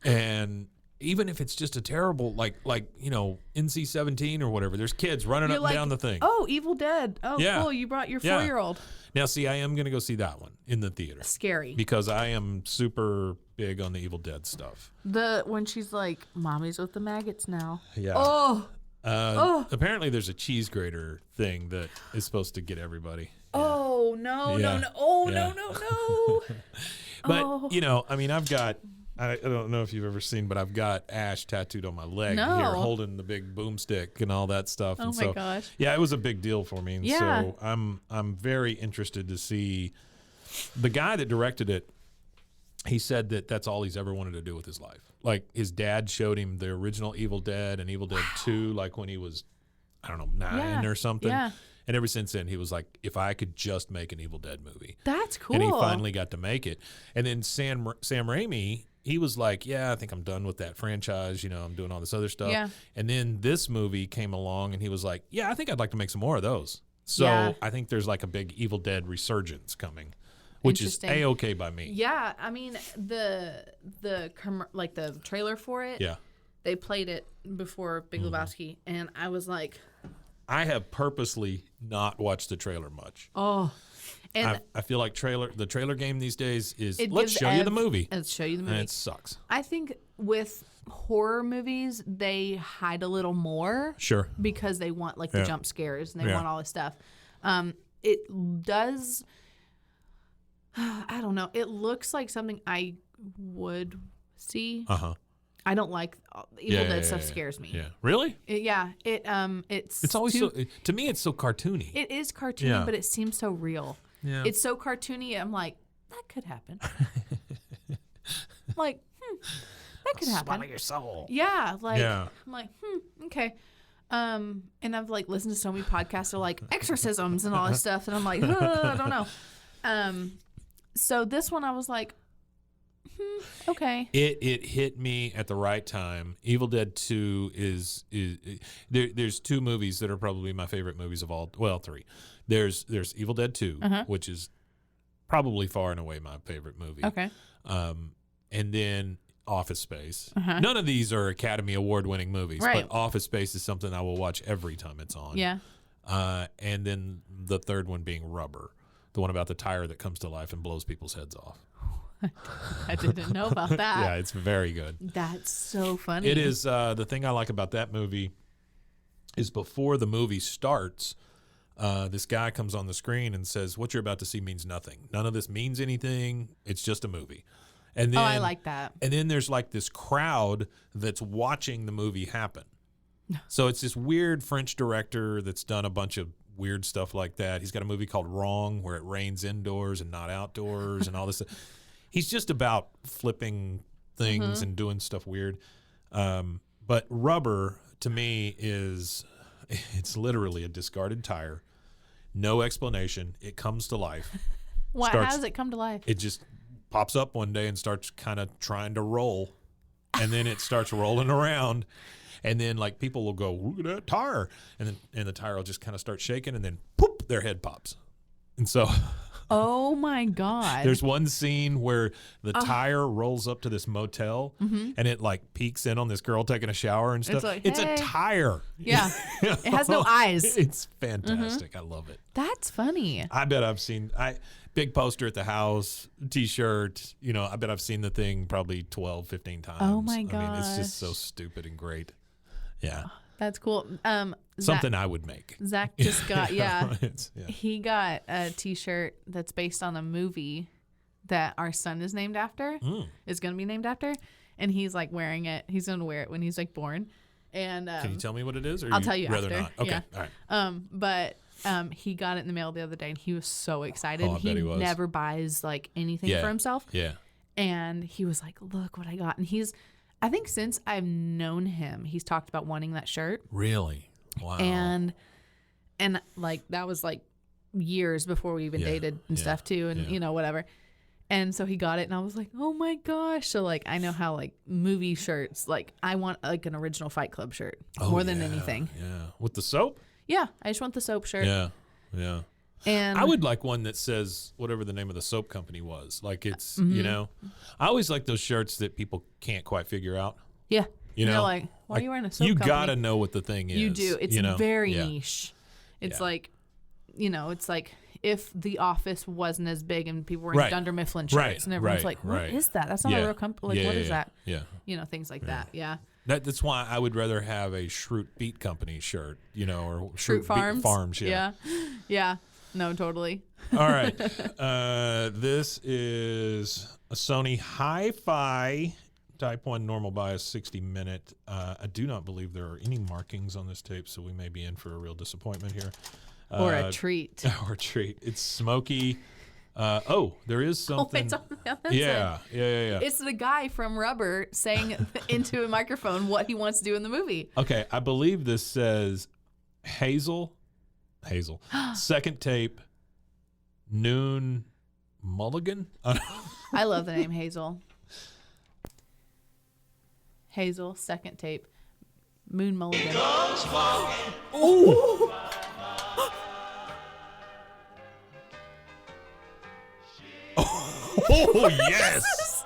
[SPEAKER 2] And even if it's just a terrible, like NC-17 or whatever, there's kids running up and down the thing.
[SPEAKER 1] Oh, Evil Dead. Oh, cool. You brought your 4-year-old.
[SPEAKER 2] Now, see, I am going to go see that one in the theater.
[SPEAKER 1] Scary.
[SPEAKER 2] Because I am super big on the Evil Dead stuff.
[SPEAKER 1] When she's like, Mommy's with the maggots now.
[SPEAKER 2] Yeah.
[SPEAKER 1] Oh.
[SPEAKER 2] Apparently, there's a cheese grater thing that is supposed to get everybody.
[SPEAKER 1] Oh, no. Oh, no.
[SPEAKER 2] But, I mean, I've got, I don't know if you've ever seen, but I've got Ash tattooed on my leg here, holding the big boomstick and all that stuff.
[SPEAKER 1] Oh, my gosh.
[SPEAKER 2] Yeah, it was a big deal for me. And so I'm very interested to see the guy that directed it. He said that that's all he's ever wanted to do with his life. Like his dad showed him the original Evil Dead and Evil Dead 2, like when he was, I don't know, 9 or something.
[SPEAKER 1] Yeah.
[SPEAKER 2] And ever since then, he was like, if I could just make an Evil Dead movie.
[SPEAKER 1] That's cool.
[SPEAKER 2] And he finally got to make it. And then Sam Raimi, he was like, yeah, I think I'm done with that franchise. I'm doing all this other stuff.
[SPEAKER 1] Yeah.
[SPEAKER 2] And then this movie came along and he was like, yeah, I think I'd like to make some more of those. So I think there's like a big Evil Dead resurgence coming, which is A-okay by me.
[SPEAKER 1] Yeah. I mean, the trailer for it.
[SPEAKER 2] Yeah.
[SPEAKER 1] They played it before Big Lebowski. And I was like,
[SPEAKER 2] I have purposely not watched the trailer much.
[SPEAKER 1] Oh. And
[SPEAKER 2] I feel like the trailer game these days is let's show you the movie.
[SPEAKER 1] Let's show you the movie.
[SPEAKER 2] And it sucks.
[SPEAKER 1] I think with horror movies, they hide a little more.
[SPEAKER 2] Sure.
[SPEAKER 1] Because they want like the jump scares and they want all this stuff. It does, I don't know. It looks like something I would see. I don't like Evil Dead stuff. Scares me.
[SPEAKER 2] Yeah. Really?
[SPEAKER 1] It's
[SPEAKER 2] always to me it's so cartoony.
[SPEAKER 1] It is cartoony, but it seems so real.
[SPEAKER 2] Yeah.
[SPEAKER 1] It's so cartoony. I'm like, that could happen. Like, that could happen.
[SPEAKER 2] Swallow your soul.
[SPEAKER 1] Yeah. Like, I'm like, okay. And I've like listened to so many podcasts of like exorcisms and all this stuff, and I'm like, I don't know. So this one I was like, okay.
[SPEAKER 2] It hit me at the right time. Evil Dead 2 is there's 2 movies that are probably my favorite movies of all. Well, 3. There's Evil Dead 2, which is probably far and away my favorite movie.
[SPEAKER 1] Okay.
[SPEAKER 2] And then Office Space. None of these are Academy Award winning movies, but Office Space is something I will watch every time it's on.
[SPEAKER 1] Yeah.
[SPEAKER 2] And then the third one being Rubber, the one about the tire that comes to life and blows people's heads off.
[SPEAKER 1] I didn't know about that.
[SPEAKER 2] Yeah, it's very good.
[SPEAKER 1] That's so funny.
[SPEAKER 2] It is. The thing I like about that movie is before the movie starts, this guy comes on the screen and says, what you're about to see means nothing. None of this means anything. It's just a movie. And then,
[SPEAKER 1] I like that.
[SPEAKER 2] And then there's like this crowd that's watching the movie happen. So it's this weird French director that's done a bunch of weird stuff like that. He's got a movie called Wrong where it rains indoors and not outdoors and all this stuff. He's just about flipping things and doing stuff weird. But Rubber, to me, it's literally a discarded tire. No explanation. It comes to life.
[SPEAKER 1] How does it come to life?
[SPEAKER 2] It just pops up one day and starts kind of trying to roll. And then it starts rolling around. And then like people will go, look at that tire. And the tire will just kind of start shaking and then poop. their head pops. And so
[SPEAKER 1] Oh my God.
[SPEAKER 2] there's one scene where the tire rolls up to this motel and it like peeks in on this girl taking a shower and stuff.
[SPEAKER 1] It's like,
[SPEAKER 2] it's
[SPEAKER 1] hey.
[SPEAKER 2] a tire.
[SPEAKER 1] Yeah. It has no eyes.
[SPEAKER 2] It's fantastic. I love it.
[SPEAKER 1] That's funny.
[SPEAKER 2] I bet I've seen big poster at the house, t-shirt, I bet I've seen the thing probably 12, 15 times.
[SPEAKER 1] Oh my
[SPEAKER 2] I mean, it's just
[SPEAKER 1] gosh.
[SPEAKER 2] so stupid and great. Yeah.
[SPEAKER 1] That's cool.
[SPEAKER 2] Something I would make.
[SPEAKER 1] Zach just got, yeah.
[SPEAKER 2] Yeah.
[SPEAKER 1] He got a t-shirt that's based on a movie that our son is named after, is going to be named after. And he's like wearing it. He's going to wear it when he's like born. And
[SPEAKER 2] Can you tell me what it is? Or
[SPEAKER 1] I'll
[SPEAKER 2] you
[SPEAKER 1] tell you
[SPEAKER 2] rather
[SPEAKER 1] after.
[SPEAKER 2] not? Okay.
[SPEAKER 1] Yeah.
[SPEAKER 2] All right.
[SPEAKER 1] But he got it in the mail the other day and he was so excited.
[SPEAKER 2] Oh, I bet he was.
[SPEAKER 1] Never buys like anything for himself.
[SPEAKER 2] Yeah.
[SPEAKER 1] And he was like, look what I got. And I think since I've known him, he's talked about wanting that shirt.
[SPEAKER 2] Really? Wow.
[SPEAKER 1] And like that was like years before we even dated and stuff too, and whatever. And so he got it and I was like, oh my gosh. So like I know how like movie shirts, like I want like an original Fight Club shirt more than anything.
[SPEAKER 2] Yeah. With the soap?
[SPEAKER 1] Yeah, I just want the soap shirt.
[SPEAKER 2] Yeah. Yeah.
[SPEAKER 1] And
[SPEAKER 2] I would like one that says whatever the name of the soap company was. Like it's, I always like those shirts that people can't quite figure out.
[SPEAKER 1] Yeah.
[SPEAKER 2] You know,
[SPEAKER 1] they're like, why are you wearing a soap
[SPEAKER 2] You
[SPEAKER 1] company?
[SPEAKER 2] gotta know what the thing is.
[SPEAKER 1] You do. It's very niche. It's like, it's like if The Office wasn't as big and people were in Dunder Mifflin shirts and everyone's like, what is that? That's not a real company. Like, what is that?
[SPEAKER 2] Yeah.
[SPEAKER 1] Things like that. Yeah.
[SPEAKER 2] That's why I would rather have a Shroot Beet Company shirt, or
[SPEAKER 1] Shroot Farms.
[SPEAKER 2] Beet Farms.
[SPEAKER 1] Yeah. Yeah. No, totally.
[SPEAKER 2] All right. This is a SONY HiFi Type 1 normal bias 60-minute. I do not believe there are any markings on this tape, so we may be in for a real disappointment here.
[SPEAKER 1] Or a treat.
[SPEAKER 2] Or a treat. It's smokey. There is something.
[SPEAKER 1] Oh, it's on the other
[SPEAKER 2] Yeah.
[SPEAKER 1] It's the guy from Rubber saying into a microphone what he wants to do in the movie.
[SPEAKER 2] Okay, I believe this says Hazel, second tape, Noon Mulligan.
[SPEAKER 1] I love the name Hazel. Hazel, second tape, Moon Muligan.
[SPEAKER 2] Oh! Oh, yes!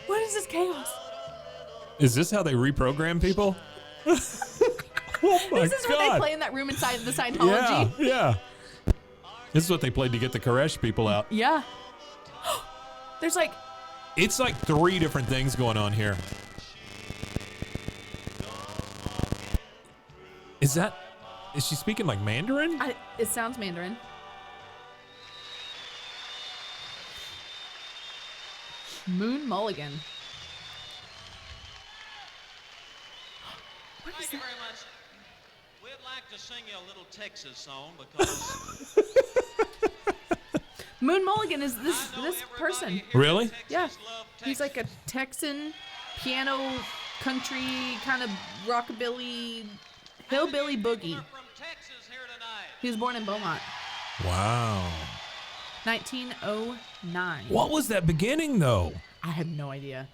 [SPEAKER 1] What is this chaos?
[SPEAKER 2] Is this how they reprogram people? Oh my
[SPEAKER 1] This is
[SPEAKER 2] God.
[SPEAKER 1] what they play in that room inside the Scientology.
[SPEAKER 2] Yeah. This is what they played to get the Koresh people out.
[SPEAKER 1] Yeah. There's like...
[SPEAKER 2] It's like 3 different things going on here. Is she speaking like Mandarin?
[SPEAKER 1] It sounds Mandarin. Moon Mulligan.
[SPEAKER 3] Thank you very much. We'd like to sing you a little Texas song because
[SPEAKER 1] Moon Mulligan is this person.
[SPEAKER 2] Really?
[SPEAKER 1] Yeah. He's like a Texan piano country kind of rockabilly hillbilly boogie.
[SPEAKER 3] from Texas here tonight.
[SPEAKER 1] He was born in Beaumont,
[SPEAKER 2] Wow.
[SPEAKER 1] 1909.
[SPEAKER 2] What was that beginning, though?
[SPEAKER 1] I have no idea.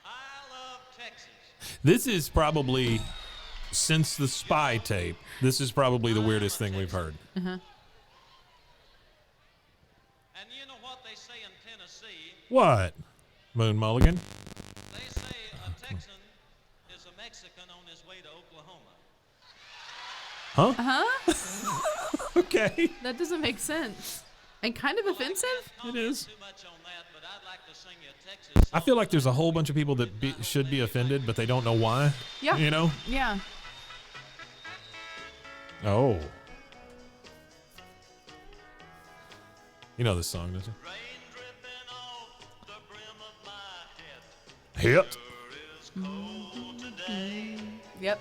[SPEAKER 3] I love Texas.
[SPEAKER 2] This is probably, since the Spy tape, this is probably the weirdest thing we've heard.
[SPEAKER 1] Uh-huh.
[SPEAKER 3] And you know what they say in Tennessee?
[SPEAKER 2] What? Moon Mulligan?
[SPEAKER 3] They say a Texan is a Mexican on his way to Oklahoma.
[SPEAKER 2] Huh? Okay.
[SPEAKER 1] That doesn't make sense. And kind of offensive?
[SPEAKER 2] It is.
[SPEAKER 3] Too much on that, but I'd like to sing you a Texas
[SPEAKER 2] I feel like there's a whole bunch of people that should be offended, but they don't know why.
[SPEAKER 1] Yeah.
[SPEAKER 2] You know?
[SPEAKER 1] Yeah.
[SPEAKER 2] Oh. You know this song, don't you?
[SPEAKER 3] rain dripping off the brim of my head.
[SPEAKER 2] Hit.
[SPEAKER 3] It's cold today.
[SPEAKER 1] Yep.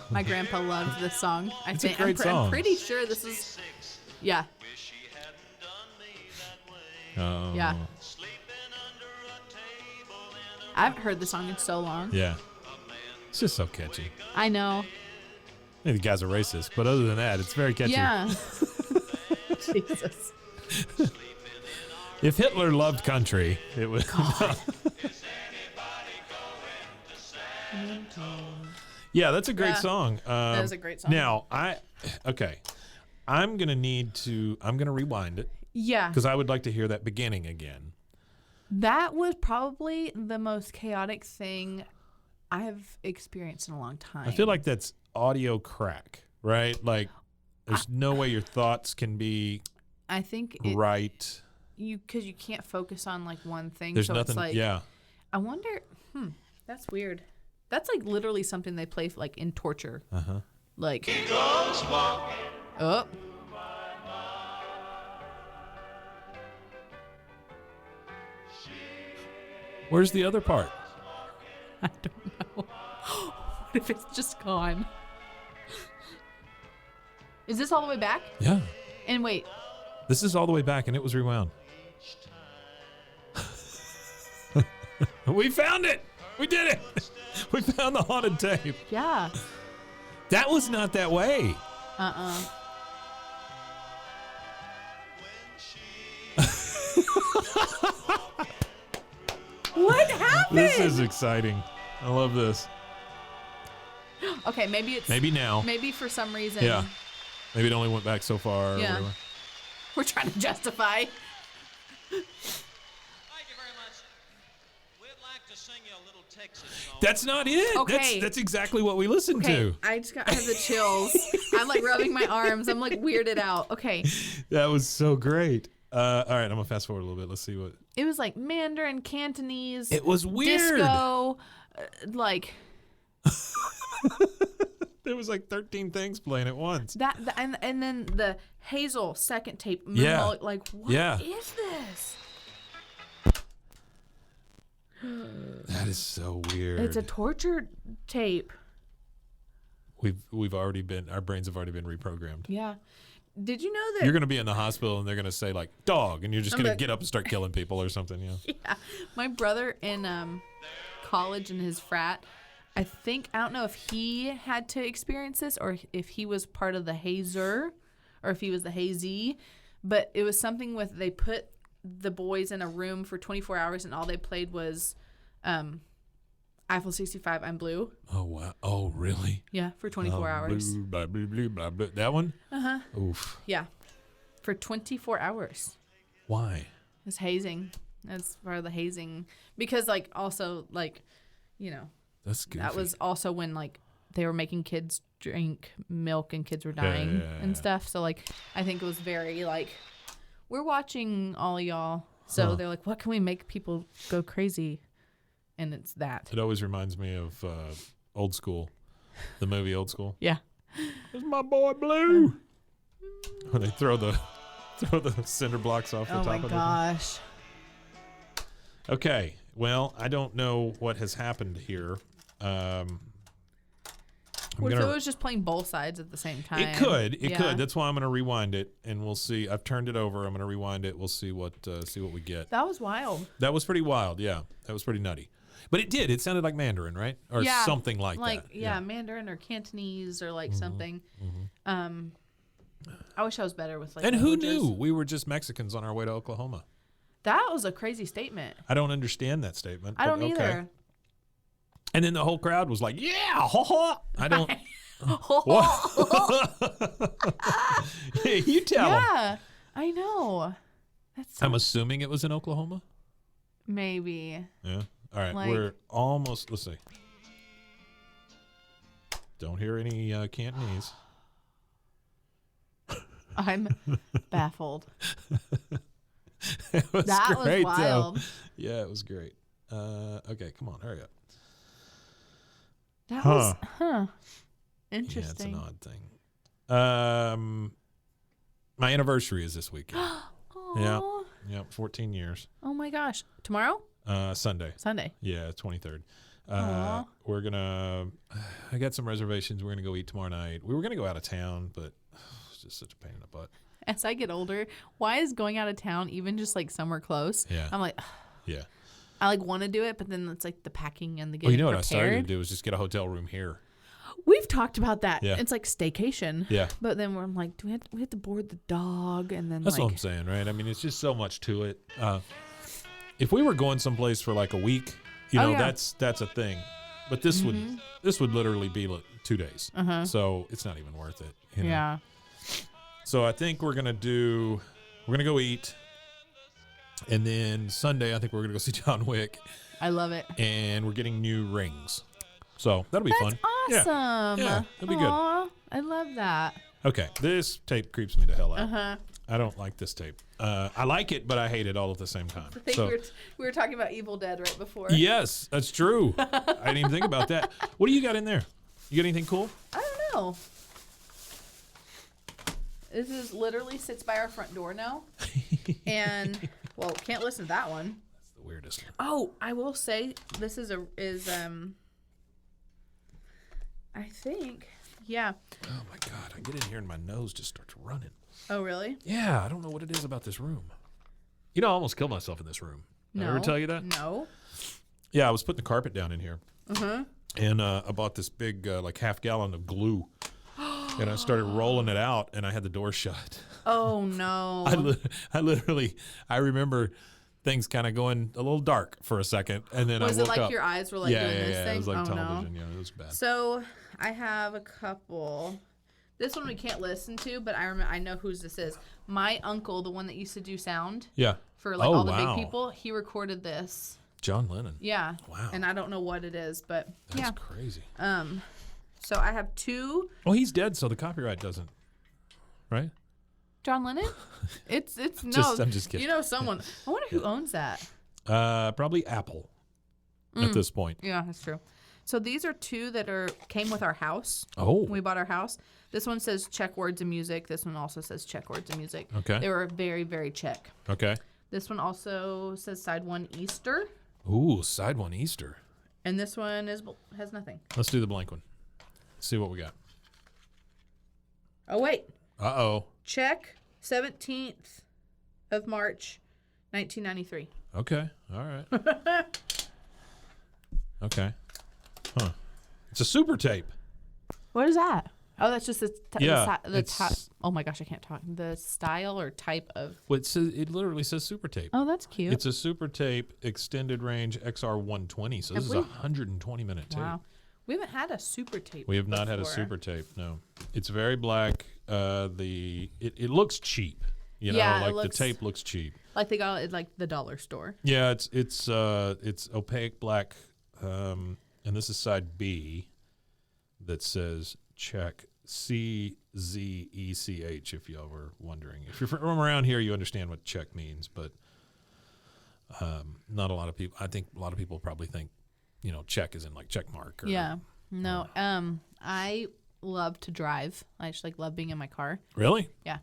[SPEAKER 1] My grandpa loved this song.
[SPEAKER 2] It's a great song.
[SPEAKER 1] I'm pretty sure this is. Yeah.
[SPEAKER 3] Wish he hadn't done me that way.
[SPEAKER 2] Oh.
[SPEAKER 1] Yeah.
[SPEAKER 3] Sleeping under a table in a
[SPEAKER 1] I haven't heard the song in so long.
[SPEAKER 2] Yeah. It's just so catchy.
[SPEAKER 1] I know.
[SPEAKER 2] Maybe the guy's a racist, but other than that, it's very catchy.
[SPEAKER 1] Yeah. Jesus.
[SPEAKER 2] If Hitler loved country, it would. Yeah, that's a great
[SPEAKER 1] Yeah,
[SPEAKER 2] song.
[SPEAKER 1] that is a great song.
[SPEAKER 2] Now, I'm gonna rewind it
[SPEAKER 1] Yeah.
[SPEAKER 2] because I would like to hear that beginning again.
[SPEAKER 1] That was probably the most chaotic thing I've experienced in a long time.
[SPEAKER 2] I feel like that's audio crack, right? Like, there's no way your thoughts can be
[SPEAKER 1] I think
[SPEAKER 2] right.
[SPEAKER 1] Because you can't focus on like one thing.
[SPEAKER 2] There's
[SPEAKER 1] so
[SPEAKER 2] nothing.
[SPEAKER 1] It's like,
[SPEAKER 2] Yeah.
[SPEAKER 1] I wonder. That's weird. That's like literally something they play like in torture. Like. Oh.
[SPEAKER 2] Where's the other part?
[SPEAKER 1] I don't know. What if it's just gone? Is this all the way back?
[SPEAKER 2] Yeah.
[SPEAKER 1] And wait.
[SPEAKER 2] This is all the way back, and it was rewound. We found it. We did it. We found the haunted tape.
[SPEAKER 1] Yeah.
[SPEAKER 2] That was not that way.
[SPEAKER 1] What happened?
[SPEAKER 2] This is exciting. I love this.
[SPEAKER 1] Okay, maybe it's
[SPEAKER 2] Maybe now.
[SPEAKER 1] maybe for some reason.
[SPEAKER 2] Yeah. Maybe it only went back so far. Or
[SPEAKER 1] Yeah.
[SPEAKER 2] whatever.
[SPEAKER 1] We're trying to justify.
[SPEAKER 3] Thank you very much. We'd like to sing you a little Texas song.
[SPEAKER 2] That's not it.
[SPEAKER 1] Okay.
[SPEAKER 2] That's exactly what we listened
[SPEAKER 1] Okay,
[SPEAKER 2] to.
[SPEAKER 1] I have the chills. I'm like rubbing my arms. I'm like weirded out. Okay.
[SPEAKER 2] That was so great. All right, I'm gonna fast forward a little bit. Let's see what.
[SPEAKER 1] It was like Mandarin, Cantonese.
[SPEAKER 2] It was weird.
[SPEAKER 1] Disco. Like
[SPEAKER 2] There was like 13 things playing at once.
[SPEAKER 1] and then the Hazel second tape.
[SPEAKER 2] Yeah.
[SPEAKER 1] Like what is this?
[SPEAKER 2] That is so weird.
[SPEAKER 1] It's a torture tape.
[SPEAKER 2] We've already been. Our brains have already been reprogrammed.
[SPEAKER 1] Yeah. Did you know that?
[SPEAKER 2] You're gonna be in the hospital and they're gonna say like dog, and you're just
[SPEAKER 1] I'm
[SPEAKER 2] gonna
[SPEAKER 1] like-
[SPEAKER 2] get up and start killing people or something. Yeah.
[SPEAKER 1] Yeah. My brother in college in his frat, I don't know if he had to experience this or if he was part of the Hazer or if he was the Hazy, but it was something with they put the boys in a room for 24 hours and all they played was Eiffel 65, I'm Blue.
[SPEAKER 2] Oh wow. Oh really?
[SPEAKER 1] Yeah, for 24 hours.
[SPEAKER 2] Blue, blah, blah, blah, blah, blah. That one? Oof.
[SPEAKER 1] Yeah. For 24 hours.
[SPEAKER 2] Why?
[SPEAKER 1] It's hazing. That's part of the hazing. Because, like, also, like, you know,
[SPEAKER 2] That's goofy.
[SPEAKER 1] that was also when, like, they were making kids drink milk and kids were dying and stuff. So, like, I think it was very, like, we're watching all of y'all. So they're like, what can we make people go crazy? And it's that.
[SPEAKER 2] It always reminds me of Old School, the movie Old School.
[SPEAKER 1] Yeah.
[SPEAKER 2] It's my boy Blue. When they throw the cinder blocks off the
[SPEAKER 1] Oh,
[SPEAKER 2] top
[SPEAKER 1] my
[SPEAKER 2] of
[SPEAKER 1] gosh.
[SPEAKER 2] it. Okay. Well, I don't know what has happened here.
[SPEAKER 1] What if it was just playing both sides at the same time?
[SPEAKER 2] It could. It
[SPEAKER 1] Yeah.
[SPEAKER 2] could. That's why I'm going to rewind it, and we'll see. I've turned it over. I'm going to rewind it. We'll see what we get.
[SPEAKER 1] That was wild.
[SPEAKER 2] That was pretty wild. Yeah, that was pretty nutty. But it did. It sounded like Mandarin, right? Or
[SPEAKER 1] Yeah,
[SPEAKER 2] something like that.
[SPEAKER 1] Yeah, Mandarin or Cantonese or like something. I wish I was better with like.
[SPEAKER 2] And who
[SPEAKER 1] languages.
[SPEAKER 2] knew we were just Mexicans on our way to Oklahoma?
[SPEAKER 1] That was a crazy statement.
[SPEAKER 2] I don't understand that statement.
[SPEAKER 1] I
[SPEAKER 2] but
[SPEAKER 1] don't
[SPEAKER 2] okay.
[SPEAKER 1] either.
[SPEAKER 2] And then the whole crowd was like, "Yeah, ha ha." I don't. What? Hey, you tell 'em.
[SPEAKER 1] Yeah, I know. That's so
[SPEAKER 2] I'm assuming it was in Oklahoma.
[SPEAKER 1] maybe.
[SPEAKER 2] Yeah. All right.
[SPEAKER 1] Like-
[SPEAKER 2] We're almost. Let's see. Don't hear any Cantonese.
[SPEAKER 1] I'm baffled.
[SPEAKER 2] It was
[SPEAKER 1] That was
[SPEAKER 2] great,
[SPEAKER 1] wild.
[SPEAKER 2] though. Yeah, it was great. Okay, come on, hurry up.
[SPEAKER 1] That
[SPEAKER 2] Huh.
[SPEAKER 1] was interesting.
[SPEAKER 2] Yeah, it's an odd thing. My anniversary is this weekend. Yeah.
[SPEAKER 1] Aw.
[SPEAKER 2] Yep, 14 years.
[SPEAKER 1] Oh my gosh. Tomorrow?
[SPEAKER 2] Sunday.
[SPEAKER 1] Sunday.
[SPEAKER 2] Yeah, 23rd.
[SPEAKER 1] Aw.
[SPEAKER 2] We're gonna. I got some reservations. We're gonna go eat tomorrow night. We were gonna go out of town, but it's just such a pain in the butt.
[SPEAKER 1] As I get older, why is going out of town even just like somewhere close?
[SPEAKER 2] Yeah.
[SPEAKER 1] I'm like,
[SPEAKER 2] Yeah.
[SPEAKER 1] I like want to do it, but then it's like the packing and the
[SPEAKER 2] Well,
[SPEAKER 1] getting
[SPEAKER 2] you know what I
[SPEAKER 1] prepared.
[SPEAKER 2] started to do was just get a hotel room here.
[SPEAKER 1] We've talked about that.
[SPEAKER 2] Yeah.
[SPEAKER 1] It's like staycation.
[SPEAKER 2] Yeah.
[SPEAKER 1] But then I'm like, do we have to board the dog? And then
[SPEAKER 2] That's
[SPEAKER 1] like,
[SPEAKER 2] what I'm saying, right? I mean, it's just so much to it. If we were going someplace for like a week, you
[SPEAKER 1] Oh,
[SPEAKER 2] know,
[SPEAKER 1] yeah.
[SPEAKER 2] that's a thing. But this would literally be like 2 days. So it's not even worth it. You know?
[SPEAKER 1] Yeah.
[SPEAKER 2] So I think we're gonna go eat, and then Sunday I think we're gonna go see John Wick,
[SPEAKER 1] I love it.
[SPEAKER 2] and we're getting new rings. So that'll be fun.
[SPEAKER 1] Awesome.
[SPEAKER 2] Yeah, that'll be good.
[SPEAKER 1] Aw, I love that.
[SPEAKER 2] Okay, this tape creeps me the hell out.
[SPEAKER 1] Uh-huh.
[SPEAKER 2] I don't like this tape. I like it, but I hate it all at the same time.
[SPEAKER 1] I think
[SPEAKER 2] So
[SPEAKER 1] we were talking about Evil Dead right before.
[SPEAKER 2] yes, that's true. I didn't even think about that. What do you got in there? You got anything cool?
[SPEAKER 1] I don't know. This is literally sits by our front door now. And well, can't listen to that one.
[SPEAKER 2] That's the weirdest.
[SPEAKER 1] Oh, I will say this is I think, yeah.
[SPEAKER 2] Oh my God, I get in here and my nose just starts running.
[SPEAKER 1] Oh, really?
[SPEAKER 2] Yeah, I don't know what it is about this room. You know, I almost killed myself in this room. Did I ever tell you that?
[SPEAKER 1] No.
[SPEAKER 2] Yeah, I was putting the carpet down in here.
[SPEAKER 1] Uh-huh.
[SPEAKER 2] And I bought this big, like, half-gallon of glue. And I started rolling it out, and I had the door shut.
[SPEAKER 1] Oh, no.
[SPEAKER 2] I remember things kind of going a little dark for a second, and then
[SPEAKER 1] Was
[SPEAKER 2] I woke
[SPEAKER 1] it like
[SPEAKER 2] up.
[SPEAKER 1] your eyes were like doing this thing?
[SPEAKER 2] It was like
[SPEAKER 1] oh,
[SPEAKER 2] tunnel
[SPEAKER 1] no.
[SPEAKER 2] vision. Yeah, it was bad.
[SPEAKER 1] So I have a couple. This one we can't listen to, but I know whose this is. My uncle, the one that used to do sound
[SPEAKER 2] Yeah.
[SPEAKER 1] for like
[SPEAKER 2] Oh,
[SPEAKER 1] all the
[SPEAKER 2] wow.
[SPEAKER 1] big people, he recorded this.
[SPEAKER 2] John Lennon.
[SPEAKER 1] Yeah.
[SPEAKER 2] Wow.
[SPEAKER 1] And I don't know what it is, but
[SPEAKER 2] That's
[SPEAKER 1] yeah.
[SPEAKER 2] crazy.
[SPEAKER 1] So I have two.
[SPEAKER 2] Well, he's dead, so the copyright doesn't. Right?
[SPEAKER 1] John Lennon? It's
[SPEAKER 2] Just- I'm just kidding.
[SPEAKER 1] You know someone. I wonder who owns that.
[SPEAKER 2] Probably Apple at this point.
[SPEAKER 1] Yeah, that's true. So these are two that came with our house.
[SPEAKER 2] Oh.
[SPEAKER 1] When we bought our house. This one says check words and music. This one also says check words and music.
[SPEAKER 2] Okay.
[SPEAKER 1] They were very, very check.
[SPEAKER 2] Okay.
[SPEAKER 1] This one also says side one Easter.
[SPEAKER 2] Ooh, side one Easter.
[SPEAKER 1] And this one has nothing.
[SPEAKER 2] Let's do the blank one. See what we got.
[SPEAKER 1] Oh, wait.
[SPEAKER 2] Uh-oh.
[SPEAKER 1] Check 17th of March, 1993.
[SPEAKER 2] Okay. All right. Okay. Huh. It's a super tape.
[SPEAKER 1] What is that? Oh, that's just
[SPEAKER 2] Yeah,
[SPEAKER 1] the type. Oh my gosh, I can't talk. The style or type of.
[SPEAKER 2] Well, it literally says super tape.
[SPEAKER 1] Oh, that's cute.
[SPEAKER 2] It's a super tape extended range XR 120. So this is a 120-minute tape.
[SPEAKER 1] Wow. We haven't had a super tape.
[SPEAKER 2] We have not had a
[SPEAKER 1] before.
[SPEAKER 2] super tape. No. It's very black. It looks cheap. You know,
[SPEAKER 1] Yeah, it
[SPEAKER 2] like
[SPEAKER 1] looks-
[SPEAKER 2] the tape looks cheap.
[SPEAKER 1] Like they got it at like the dollar store.
[SPEAKER 2] Yeah, it's opaque black, and this is side B that says check CZECH. If y'all were wondering, if you're from around here, you understand what check means, but not a lot of people. I think a lot of people probably think, you know, check is in like check mark. Or,
[SPEAKER 1] Yeah. No. I love to drive. I just love being in my car.
[SPEAKER 2] Really?
[SPEAKER 1] Yeah.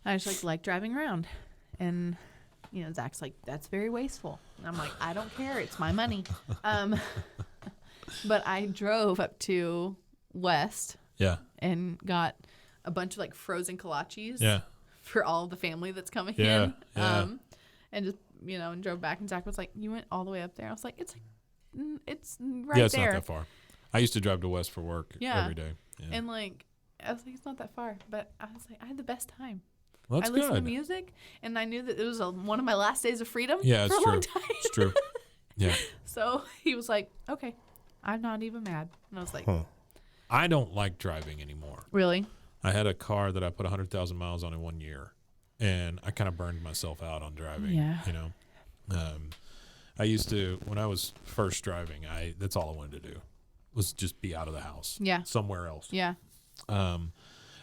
[SPEAKER 1] I just like driving around. And, you know, Zach's like, that's very wasteful. And I'm like, I don't care. It's my money. But I drove up to West
[SPEAKER 2] Yeah.
[SPEAKER 1] and got a bunch of like frozen kolaches
[SPEAKER 2] Yeah.
[SPEAKER 1] for all the family that's coming
[SPEAKER 2] Yeah,
[SPEAKER 1] in.
[SPEAKER 2] yeah.
[SPEAKER 1] And just, you know, and drove back. And Zach was like, you went all the way up there. I was like, it's right
[SPEAKER 2] Yeah, it's
[SPEAKER 1] there.
[SPEAKER 2] not that far. I used to drive to West for work
[SPEAKER 1] Yeah.
[SPEAKER 2] every day. Yeah.
[SPEAKER 1] And like, I was like, it's not that far. But I was like, I had the best time.
[SPEAKER 2] Well, that's
[SPEAKER 1] I listened to
[SPEAKER 2] good.
[SPEAKER 1] music, and I knew that it was one of my last days of freedom
[SPEAKER 2] Yeah,
[SPEAKER 1] for
[SPEAKER 2] it's
[SPEAKER 1] a
[SPEAKER 2] true.
[SPEAKER 1] long time.
[SPEAKER 2] It's true. Yeah.
[SPEAKER 1] So he was like, okay, I'm not even mad. And I was like,
[SPEAKER 2] I don't like driving anymore.
[SPEAKER 1] really?
[SPEAKER 2] I had a car that I put 100,000 miles on in 1 year, and I kind of burned myself out on driving.
[SPEAKER 1] Yeah.
[SPEAKER 2] You know, I used to, when I was first driving, that's all I wanted to do was just be out of the house.
[SPEAKER 1] Yeah.
[SPEAKER 2] Somewhere else.
[SPEAKER 1] Yeah.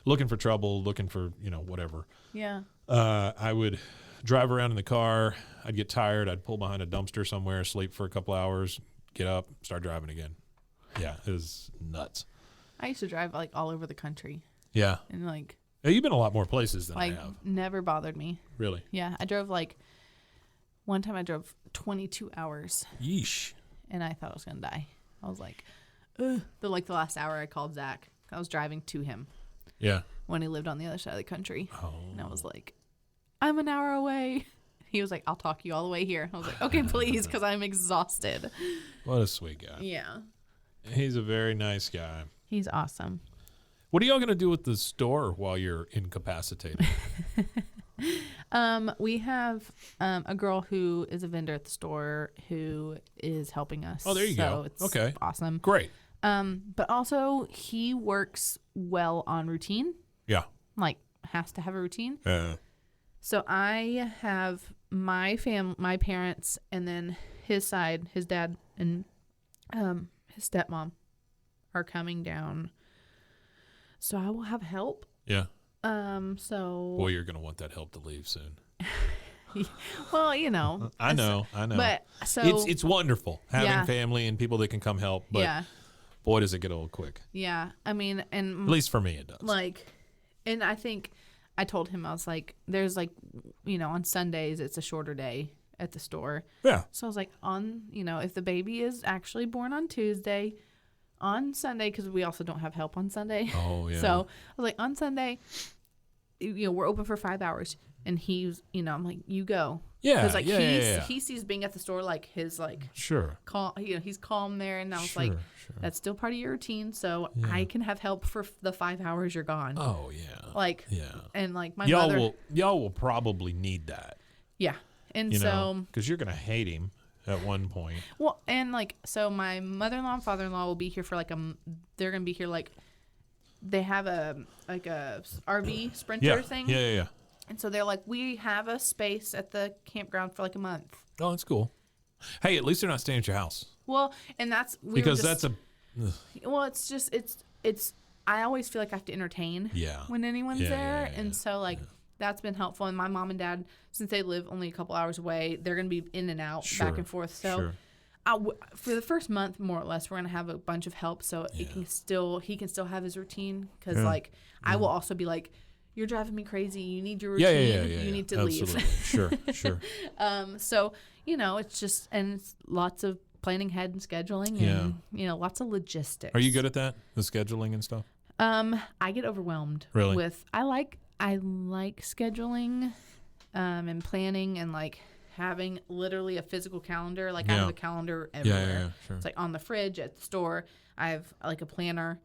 [SPEAKER 2] Looking for trouble, looking for, you know, whatever.
[SPEAKER 1] Yeah.
[SPEAKER 2] I would drive around in the car. I'd get tired. I'd pull behind a dumpster somewhere, sleep for a couple hours, get up, start driving again. Yeah, it was nuts.
[SPEAKER 1] I used to drive like all over the country,
[SPEAKER 2] Yeah.
[SPEAKER 1] and like
[SPEAKER 2] Yeah, you've been a lot more places than I
[SPEAKER 1] like
[SPEAKER 2] have.
[SPEAKER 1] never bothered me.
[SPEAKER 2] Really?
[SPEAKER 1] Yeah, I drove one time I drove 22 hours,
[SPEAKER 2] Yeesh.
[SPEAKER 1] and I thought I was gonna die. I was like, ugh. The last hour I called Zach. I was driving to him
[SPEAKER 2] Yeah.
[SPEAKER 1] when he lived on the other side of the country.
[SPEAKER 2] Oh.
[SPEAKER 1] And I was like, I'm an hour away. He was like, I'll talk you all the way here. I was like, okay, please, because I'm exhausted.
[SPEAKER 2] What a sweet guy.
[SPEAKER 1] Yeah.
[SPEAKER 2] He's a very nice guy.
[SPEAKER 1] He's awesome.
[SPEAKER 2] What are y'all going to do with the store while you're incapacitated?
[SPEAKER 1] We have a girl who is a vendor at the store who is helping us.
[SPEAKER 2] Oh, there you go.
[SPEAKER 1] It's
[SPEAKER 2] Okay.
[SPEAKER 1] awesome.
[SPEAKER 2] Great.
[SPEAKER 1] But also he works well on routine.
[SPEAKER 2] Yeah.
[SPEAKER 1] Like has to have a routine.
[SPEAKER 2] Yeah.
[SPEAKER 1] So I have my parents, and then his side, his dad and his stepmom are coming down. So I will have help.
[SPEAKER 2] Yeah.
[SPEAKER 1] So
[SPEAKER 2] Boy, you're gonna want that help to leave soon.
[SPEAKER 1] well, you know.
[SPEAKER 2] I know.
[SPEAKER 1] But so
[SPEAKER 2] It's wonderful having family and people that can come help, but boy, does it get old quick.
[SPEAKER 1] Yeah. I mean, and
[SPEAKER 2] at least for me, it does.
[SPEAKER 1] Like, and I think I told him, I was like, there's like, you know, on Sundays it's a shorter day at the store.
[SPEAKER 2] Yeah.
[SPEAKER 1] So I was like, if the baby is actually born on Tuesday, on Sunday, because we also don't have help on Sunday.
[SPEAKER 2] Oh, yeah.
[SPEAKER 1] So I was like, on Sunday, we're open for 5 hours. And he's, I'm like, you go.
[SPEAKER 2] Yeah.
[SPEAKER 1] Because, like,
[SPEAKER 2] yeah.
[SPEAKER 1] he sees being at the store, like, his, like,
[SPEAKER 2] sure.
[SPEAKER 1] calm, he's calm there. And I was like, that's still part of your routine. So I can have help for the 5 hours you're gone.
[SPEAKER 2] Oh, yeah.
[SPEAKER 1] Like,
[SPEAKER 2] yeah.
[SPEAKER 1] And, like, my
[SPEAKER 2] y'all
[SPEAKER 1] mother.
[SPEAKER 2] Y'all will probably need that.
[SPEAKER 1] Yeah. And so.
[SPEAKER 2] Because you're going to hate him at one point.
[SPEAKER 1] Well, and, like, so my mother-in-law and father-in-law will be here for, like, they're going to be here, like, they have a RV sprinter thing.
[SPEAKER 2] Yeah.
[SPEAKER 1] And so they're like, we have a space at the campground for like a month.
[SPEAKER 2] Oh, that's cool. Hey, at least they're not staying at your house.
[SPEAKER 1] Well, and that's well, it's just it's. I always feel like I have to entertain. When anyone's there, and so like that's been helpful. And my mom and dad, since they live only a couple hours away, they're gonna be in and out, back and forth. So. For the first month, more or less, we're gonna have a bunch of help, so he can still have his routine. Because like I will also be like, you're driving me crazy. You need your routine. You need to leave.
[SPEAKER 2] Sure.
[SPEAKER 1] So it's just it's lots of planning ahead and scheduling, and lots of logistics.
[SPEAKER 2] Are you good at that, the scheduling and stuff?
[SPEAKER 1] I get overwhelmed.
[SPEAKER 2] Really?
[SPEAKER 1] With I like scheduling, and planning, and like having literally a physical calendar. Like I have a calendar everywhere.
[SPEAKER 2] Yeah, sure.
[SPEAKER 1] It's like on the fridge at the store. I have like a planner.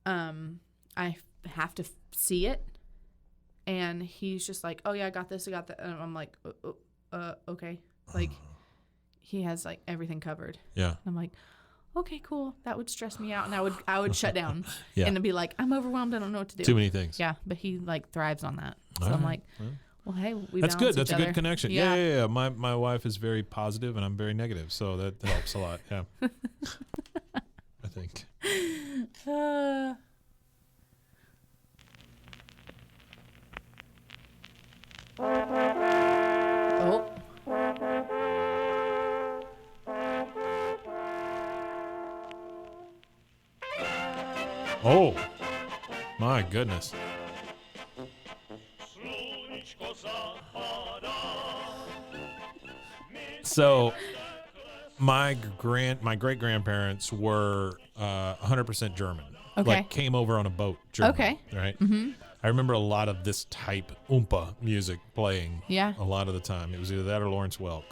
[SPEAKER 1] I have to see it, and he's just like, "Oh yeah, I got this, I got that." And I'm like, "Okay." Like he has like everything covered.
[SPEAKER 2] Yeah.
[SPEAKER 1] And I'm like, "Okay, cool." That would stress me out, and I would shut down.
[SPEAKER 2] Yeah.
[SPEAKER 1] And be like, "I'm overwhelmed. I don't know what to do."
[SPEAKER 2] Too many things.
[SPEAKER 1] Yeah, but he like thrives on that. So
[SPEAKER 2] All
[SPEAKER 1] I'm
[SPEAKER 2] right.
[SPEAKER 1] like. Well, hey, we
[SPEAKER 2] that's good. That's
[SPEAKER 1] each
[SPEAKER 2] a good
[SPEAKER 1] other.
[SPEAKER 2] connection. Yeah. My wife is very positive, and I'm very negative, so that helps a lot. Yeah, I think. Oh, my goodness. So, my great grandparents were 100% German.
[SPEAKER 1] Okay.
[SPEAKER 2] Like came over on a boat. German,
[SPEAKER 1] Okay.
[SPEAKER 2] Right. Mm-hmm. I remember a lot of this type Oompa music playing.
[SPEAKER 1] Yeah.
[SPEAKER 2] A lot of the time, it was either that or Lawrence Welk.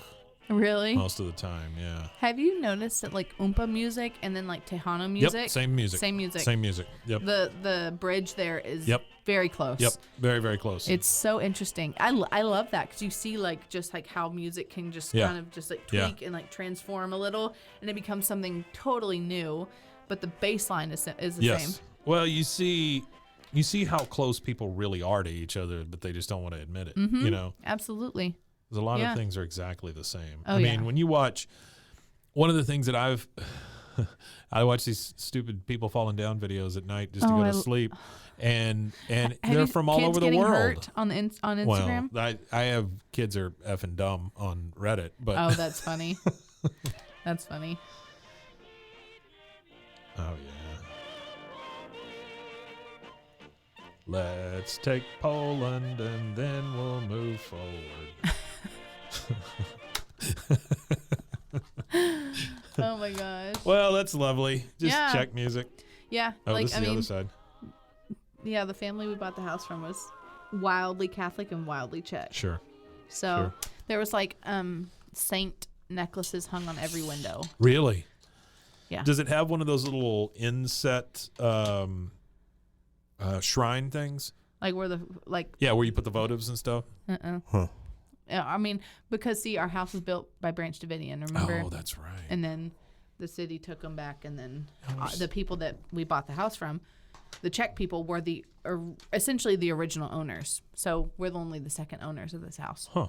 [SPEAKER 1] Really?
[SPEAKER 2] Most of the time, yeah.
[SPEAKER 1] Have you noticed that like Oompa music and then like Tejano music?
[SPEAKER 2] Yep. Same music.
[SPEAKER 1] Same music.
[SPEAKER 2] Yep.
[SPEAKER 1] The bridge there is very close.
[SPEAKER 2] Yep. Very, very close.
[SPEAKER 1] It's so interesting. I love that because you see like just like how music can just kind of just like tweak and like transform a little, and it becomes something totally new, but the bass line is the same.
[SPEAKER 2] Well, you see how close people really are to each other, but they just don't want to admit it.
[SPEAKER 1] Mm-hmm.
[SPEAKER 2] You know,
[SPEAKER 1] absolutely.
[SPEAKER 2] Because a lot of things are exactly the same.
[SPEAKER 1] Oh,
[SPEAKER 2] I mean, when you watch, one of the things that I watch these stupid people falling down videos at night just to go to sleep, and they're from all over the world.
[SPEAKER 1] Hurt on Instagram?
[SPEAKER 2] Well, I have kids are effing dumb on Reddit, but
[SPEAKER 1] oh, that's funny. That's funny.
[SPEAKER 2] Oh yeah. Let's take Poland and then we'll move forward.
[SPEAKER 1] Oh my gosh.
[SPEAKER 2] Well, that's lovely. Just check music.
[SPEAKER 1] Yeah.
[SPEAKER 2] Oh, this is the other side.
[SPEAKER 1] Yeah, the family we bought the house from was wildly Catholic and wildly Czech.
[SPEAKER 2] Sure.
[SPEAKER 1] So there was like saint necklaces hung on every window.
[SPEAKER 2] Really?
[SPEAKER 1] Yeah.
[SPEAKER 2] Does it have one of those little inset shrine things?
[SPEAKER 1] Like where the like.
[SPEAKER 2] Yeah, where you put the votives and stuff. Huh.
[SPEAKER 1] Yeah, I mean, because see, our house was built by Branch Davidian. Remember?
[SPEAKER 2] Oh, that's right.
[SPEAKER 1] And then the city took them back, and then the people that we bought the house from, the Czech people, were essentially the original owners. So we're only the second owners of this house.
[SPEAKER 2] Huh.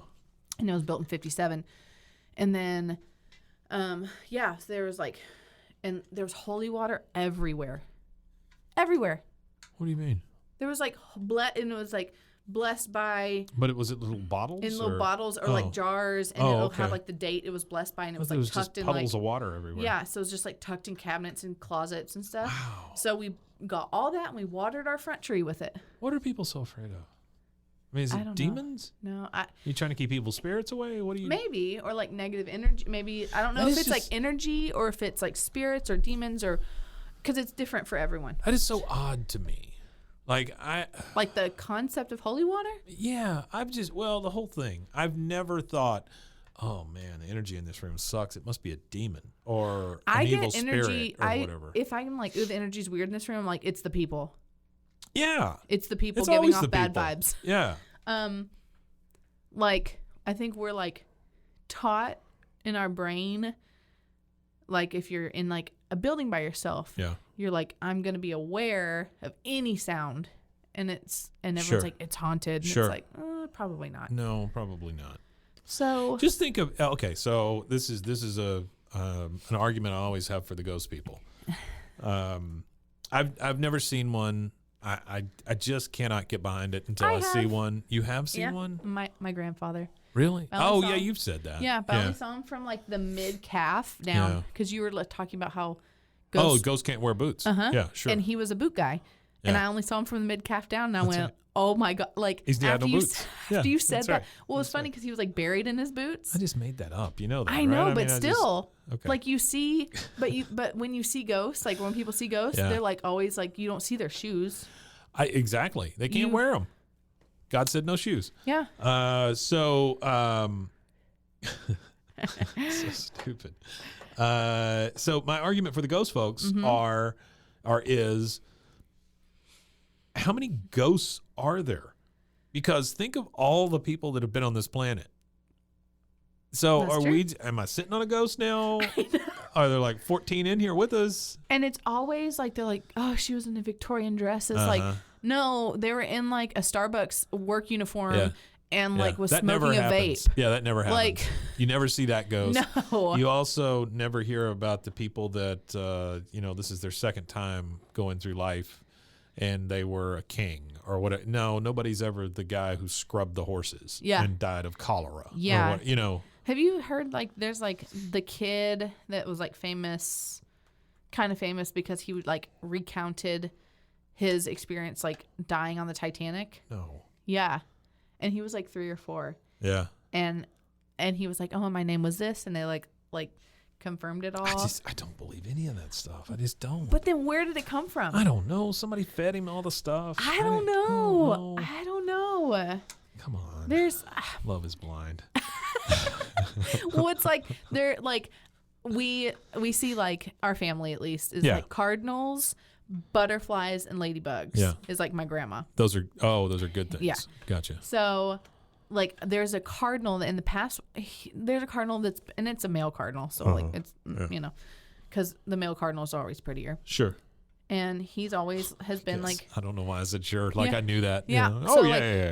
[SPEAKER 1] And it was built in 1957. And then, so there was and there was holy water everywhere. Everywhere.
[SPEAKER 2] What do you mean?
[SPEAKER 1] There was and it was blessed by.
[SPEAKER 2] But was it little bottles?
[SPEAKER 1] In little bottles or like jars, and it'll have like the date it was blessed by, and it was like tucked in
[SPEAKER 2] puddles of water everywhere.
[SPEAKER 1] Yeah, so it was just like tucked in cabinets and closets and stuff.
[SPEAKER 2] Wow.
[SPEAKER 1] So we got all that and we watered our front tree with it.
[SPEAKER 2] What are people so afraid of? I mean, is it demons?
[SPEAKER 1] No,
[SPEAKER 2] you trying to keep people's spirits away? What do you?
[SPEAKER 1] Maybe, or like negative energy. Maybe I don't know if it's like energy or if it's like spirits or demons, or because it's different for everyone.
[SPEAKER 2] That is so odd to me. Like
[SPEAKER 1] the concept of holy water?
[SPEAKER 2] Yeah, the whole thing. I've never thought, oh man, the energy in this room sucks. It must be a demon or an evil spirit or whatever.
[SPEAKER 1] If I'm like, ooh, the energy's weird in this room, I'm like, it's the people.
[SPEAKER 2] Yeah.
[SPEAKER 1] It's the people giving off bad vibes.
[SPEAKER 2] Yeah.
[SPEAKER 1] I think we're like taught in our brain, like if you're in like a building by yourself, you're like, I'm gonna be aware of any sound, and everyone's like, it's haunted. And it's like, probably not.
[SPEAKER 2] No, probably not.
[SPEAKER 1] So
[SPEAKER 2] just think of so this is an argument I always have for the ghost people. I've never seen one. I just cannot get behind it until I see one. You have seen one?
[SPEAKER 1] My grandfather.
[SPEAKER 2] Really? Oh yeah, you've said that.
[SPEAKER 1] Yeah, but I only saw him from like the mid calf down, because you were talking about how ghosts
[SPEAKER 2] can't wear boots.
[SPEAKER 1] Yeah, sure. And he was a boot guy, and I only saw him from the mid calf down, and I went, oh my god, like
[SPEAKER 2] he's got no boots.
[SPEAKER 1] After you said that, well, it was funny because he was like buried in his boots.
[SPEAKER 2] I just made that up, you know that.
[SPEAKER 1] I know,
[SPEAKER 2] right?
[SPEAKER 1] but still, like you see, but when you see ghosts, like when people see ghosts, they're like always like you don't see their shoes.
[SPEAKER 2] Exactly, they can't wear them. God said no shoes.
[SPEAKER 1] Yeah.
[SPEAKER 2] So stupid. So my argument for the ghost folks is how many ghosts are there? Because think of all the people that have been on this planet. So am I sitting on a ghost now? Are there like 14 in here with us?
[SPEAKER 1] And it's always like, they're like, oh, she was in a Victorian dress. It's like, no, they were in like a Starbucks work uniform and like was smoking a vape.
[SPEAKER 2] Yeah, that never happens.
[SPEAKER 1] Like,
[SPEAKER 2] you never see that ghost.
[SPEAKER 1] No.
[SPEAKER 2] You also never hear about the people that, this is their second time going through life and they were a king or whatever. No, nobody's ever the guy who scrubbed the horses and died of cholera.
[SPEAKER 1] Yeah.
[SPEAKER 2] Or
[SPEAKER 1] Have you heard like there's like the kid that was like kind of famous because he would like recounted his experience like dying on the Titanic?
[SPEAKER 2] No.
[SPEAKER 1] Yeah. And he was like 3 or 4.
[SPEAKER 2] Yeah.
[SPEAKER 1] And he was like, oh, my name was this, and they like confirmed it all.
[SPEAKER 2] I don't believe any of that stuff. I just don't.
[SPEAKER 1] But then where did it come from?
[SPEAKER 2] I don't know. Somebody fed him all the stuff.
[SPEAKER 1] I don't know.
[SPEAKER 2] Come on.
[SPEAKER 1] There's
[SPEAKER 2] love is blind.
[SPEAKER 1] Well, it's like they're like we see like our family at least is like cardinals, butterflies, and ladybugs.
[SPEAKER 2] Yeah.
[SPEAKER 1] Is like my grandma.
[SPEAKER 2] Those are good things.
[SPEAKER 1] Yeah.
[SPEAKER 2] Gotcha.
[SPEAKER 1] So like there's a cardinal in the past. There's a cardinal and it's a male cardinal. So like it's because the male cardinal is always prettier.
[SPEAKER 2] Sure.
[SPEAKER 1] And he's always has been like,
[SPEAKER 2] I don't know why I said sure. Like I knew that.
[SPEAKER 1] Yeah.
[SPEAKER 2] You know?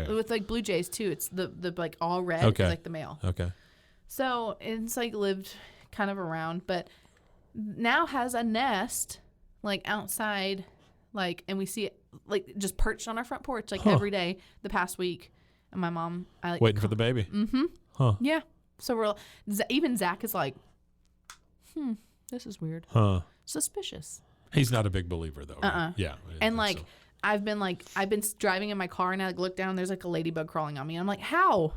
[SPEAKER 1] So with like blue jays too, it's the like all red.
[SPEAKER 2] Okay.
[SPEAKER 1] Is like the male.
[SPEAKER 2] Okay.
[SPEAKER 1] So it's like lived kind of around, but now has a nest like outside, like, and we see it like just perched on our front porch like every day the past week. And my mom,
[SPEAKER 2] waiting for the baby.
[SPEAKER 1] Mm-hmm.
[SPEAKER 2] Huh.
[SPEAKER 1] Yeah. So even Zach is like, this is weird.
[SPEAKER 2] Huh.
[SPEAKER 1] Suspicious.
[SPEAKER 2] He's not a big believer though. Right? Yeah.
[SPEAKER 1] And like, so. I've been driving in my car and I look down and there's like a ladybug crawling on me. And I'm like, how?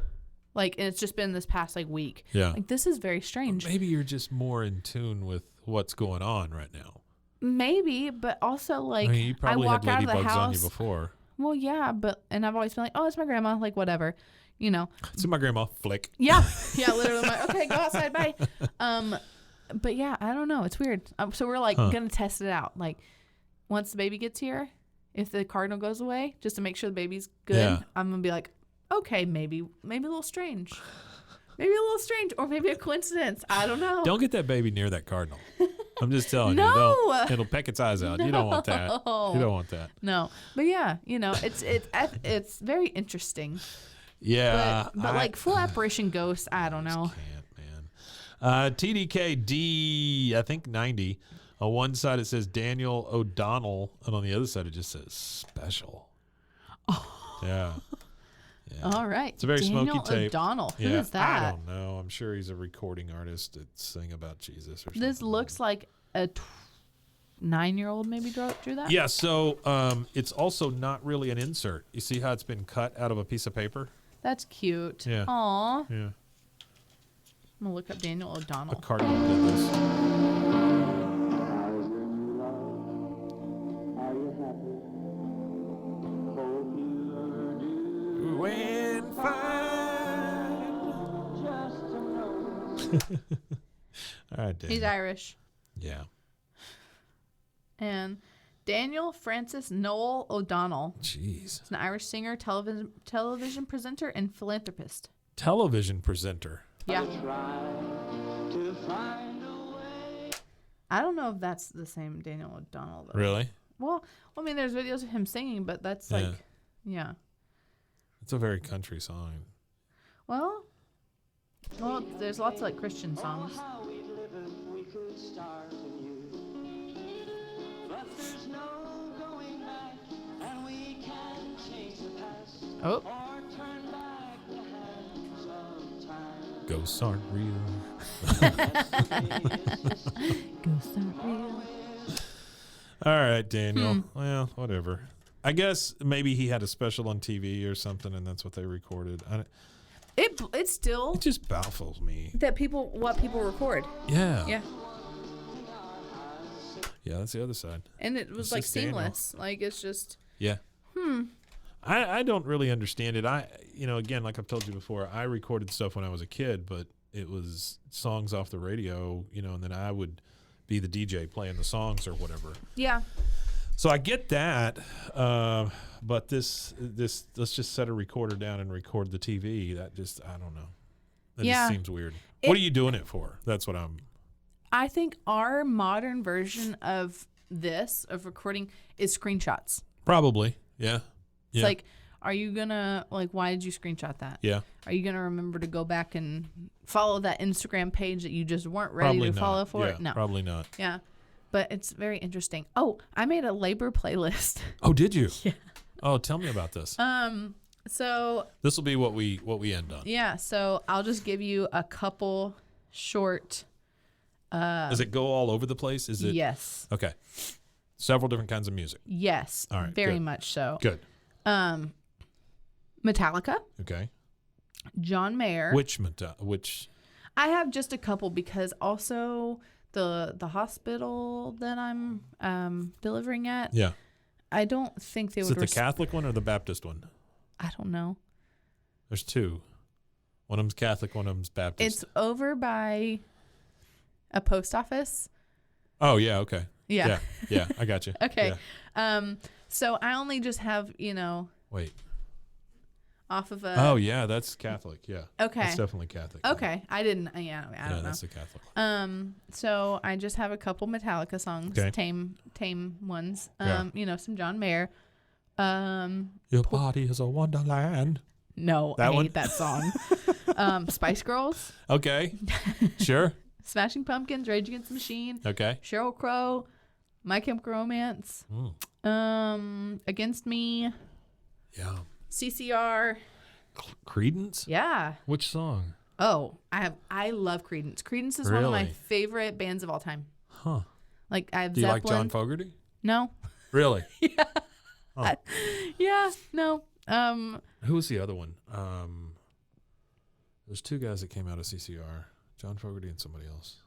[SPEAKER 1] Like, and it's just been this past like week.
[SPEAKER 2] Yeah.
[SPEAKER 1] Like, this is very strange.
[SPEAKER 2] Maybe you're just more in tune with what's going on right now.
[SPEAKER 1] Maybe, but also like,
[SPEAKER 2] I mean, you probably
[SPEAKER 1] walk
[SPEAKER 2] had
[SPEAKER 1] out of the
[SPEAKER 2] ladybugs
[SPEAKER 1] house
[SPEAKER 2] on you before.
[SPEAKER 1] Well, yeah, and I've always been like, oh, it's my grandma, like whatever, you know.
[SPEAKER 2] It's my grandma. Flick.
[SPEAKER 1] Yeah, literally. I'm like, okay, go outside, bye. But yeah, I don't know. It's weird. So we're like gonna test it out. Like, once the baby gets here, if the cardinal goes away, just to make sure the baby's good,
[SPEAKER 2] Yeah.
[SPEAKER 1] I'm gonna be like, okay, maybe a little strange. Maybe a little strange, or maybe a coincidence. I don't know.
[SPEAKER 2] Don't get that baby near that cardinal. I'm just telling you.
[SPEAKER 1] No.
[SPEAKER 2] Don't. It'll peck its eyes out. You don't want that.
[SPEAKER 1] No.
[SPEAKER 2] You don't want that.
[SPEAKER 1] No, but yeah, it's very interesting.
[SPEAKER 2] Yeah.
[SPEAKER 1] But like full apparition ghosts, I don't know.
[SPEAKER 2] Can't, man. TDKD, I think 90. On one side it says Daniel O'Donnell, and on the other side it just says special.
[SPEAKER 1] Oh.
[SPEAKER 2] Yeah.
[SPEAKER 1] All right.
[SPEAKER 2] It's a very
[SPEAKER 1] Daniel
[SPEAKER 2] smoky tape.
[SPEAKER 1] O'Donnell. Who
[SPEAKER 2] Yeah,
[SPEAKER 1] is that?
[SPEAKER 2] I don't know. I'm sure he's a recording artist that sing about Jesus or something.
[SPEAKER 1] This looks like a 9-year-old maybe drew that.
[SPEAKER 2] Yeah, so it's also not really an insert. You see how it's been cut out of a piece of paper?
[SPEAKER 1] That's cute.
[SPEAKER 2] Yeah.
[SPEAKER 1] Aw.
[SPEAKER 2] Yeah.
[SPEAKER 1] I'm gonna look up Daniel
[SPEAKER 2] A
[SPEAKER 1] O'Donnell.
[SPEAKER 2] cardinal did this. When fine. All right, Dan.
[SPEAKER 1] He's Irish.
[SPEAKER 2] Yeah.
[SPEAKER 1] And Daniel Francis Noel O'Donnell
[SPEAKER 2] Jeez.
[SPEAKER 1] is an Irish singer, television presenter, and philanthropist.
[SPEAKER 2] Television presenter.
[SPEAKER 1] Yeah. I don't know if that's the same Daniel O'Donnell though.
[SPEAKER 2] Really?
[SPEAKER 1] Well, I mean, there's videos of him singing, but that's like, yeah.
[SPEAKER 2] It's a very country song.
[SPEAKER 1] Well, there's lots of like Christian songs. Oh,
[SPEAKER 2] Ghosts aren't real.
[SPEAKER 1] ghosts aren't real.
[SPEAKER 2] All right, Daniel. Well, whatever. I guess maybe he had a special on TV or something, and that's what they recorded.
[SPEAKER 1] It's still
[SPEAKER 2] It just baffles me.
[SPEAKER 1] that what people record.
[SPEAKER 2] Yeah.
[SPEAKER 1] Yeah,
[SPEAKER 2] Yeah, that's the other side.
[SPEAKER 1] and it was
[SPEAKER 2] It's
[SPEAKER 1] like
[SPEAKER 2] just Daniel.
[SPEAKER 1] seamless. Like it's just
[SPEAKER 2] Yeah. I don't really understand it. Again, like I've told you before, I recorded stuff when I was a kid, but it was songs off the radio, and then I would be the DJ playing the songs or whatever.
[SPEAKER 1] yeah.
[SPEAKER 2] So I get that, but this let's just set a recorder down and record the TV. That just I don't know. That
[SPEAKER 1] Yeah.
[SPEAKER 2] just seems weird. What are you doing it for? That's what I'm.
[SPEAKER 1] I think our modern version of recording is screenshots.
[SPEAKER 2] Probably, yeah.
[SPEAKER 1] It's like, are you gonna why did you screenshot that?
[SPEAKER 2] Yeah.
[SPEAKER 1] Are you gonna remember to go back and follow that Instagram page that you just weren't ready
[SPEAKER 2] Probably
[SPEAKER 1] to
[SPEAKER 2] not.
[SPEAKER 1] follow for?
[SPEAKER 2] Yeah,
[SPEAKER 1] No.
[SPEAKER 2] probably not.
[SPEAKER 1] Yeah. But it's very interesting. Oh, I made a labor playlist.
[SPEAKER 2] Oh, did you?
[SPEAKER 1] Yeah.
[SPEAKER 2] Oh, tell me about this.
[SPEAKER 1] So
[SPEAKER 2] This will be what we end on.
[SPEAKER 1] yeah, so I'll just give you a couple short
[SPEAKER 2] Does it go all over the place? Is it?
[SPEAKER 1] yes.
[SPEAKER 2] Okay. Several different kinds of music.
[SPEAKER 1] Yes.
[SPEAKER 2] All right,
[SPEAKER 1] Very
[SPEAKER 2] good.
[SPEAKER 1] much so.
[SPEAKER 2] Good.
[SPEAKER 1] Metallica,
[SPEAKER 2] Okay.
[SPEAKER 1] John Mayer.
[SPEAKER 2] Which?
[SPEAKER 1] I have just a couple because also the hospital that I'm delivering at,
[SPEAKER 2] Yeah.
[SPEAKER 1] I don't think they
[SPEAKER 2] Is
[SPEAKER 1] would
[SPEAKER 2] it the Catholic one or the Baptist one?
[SPEAKER 1] I don't know.
[SPEAKER 2] There's two. One of them's Catholic, one of them's Baptist.
[SPEAKER 1] It's over by a post office.
[SPEAKER 2] Oh, yeah, okay.
[SPEAKER 1] Yeah.
[SPEAKER 2] Yeah, I got you.
[SPEAKER 1] Okay.
[SPEAKER 2] Yeah.
[SPEAKER 1] So I only just have,
[SPEAKER 2] Wait.
[SPEAKER 1] off of a
[SPEAKER 2] Oh, yeah, that's Catholic. Yeah.
[SPEAKER 1] Okay.
[SPEAKER 2] That's definitely Catholic.
[SPEAKER 1] Okay. I didn't I
[SPEAKER 2] Yeah,
[SPEAKER 1] don't know.
[SPEAKER 2] that's the Catholic one.
[SPEAKER 1] So I just have a couple Metallica songs,
[SPEAKER 2] Okay.
[SPEAKER 1] tame ones.
[SPEAKER 2] Yeah.
[SPEAKER 1] Some John Mayer.
[SPEAKER 2] Your body is a wonderland.
[SPEAKER 1] No,
[SPEAKER 2] That
[SPEAKER 1] I
[SPEAKER 2] one?
[SPEAKER 1] hate that song. Spice Girls,
[SPEAKER 2] Okay. Sure.
[SPEAKER 1] Smashing Pumpkins, Rage Against the Machine,
[SPEAKER 2] Okay.
[SPEAKER 1] Sheryl Crow, My Chemical Romance, Against Me,
[SPEAKER 2] Yeah.
[SPEAKER 1] CCR.
[SPEAKER 2] Credence?
[SPEAKER 1] Yeah.
[SPEAKER 2] Which song?
[SPEAKER 1] Oh, I love Credence. Credence is one of my
[SPEAKER 2] Really?
[SPEAKER 1] favrite bands of all time.
[SPEAKER 2] Huh.
[SPEAKER 1] Like I have
[SPEAKER 2] Do you
[SPEAKER 1] Zeppelin.
[SPEAKER 2] like John Fogerty?
[SPEAKER 1] No.
[SPEAKER 2] Really?
[SPEAKER 1] Yeah. No.
[SPEAKER 2] Who was the other one? There's two guys that came out of CCR. John Fogerty and somebody else.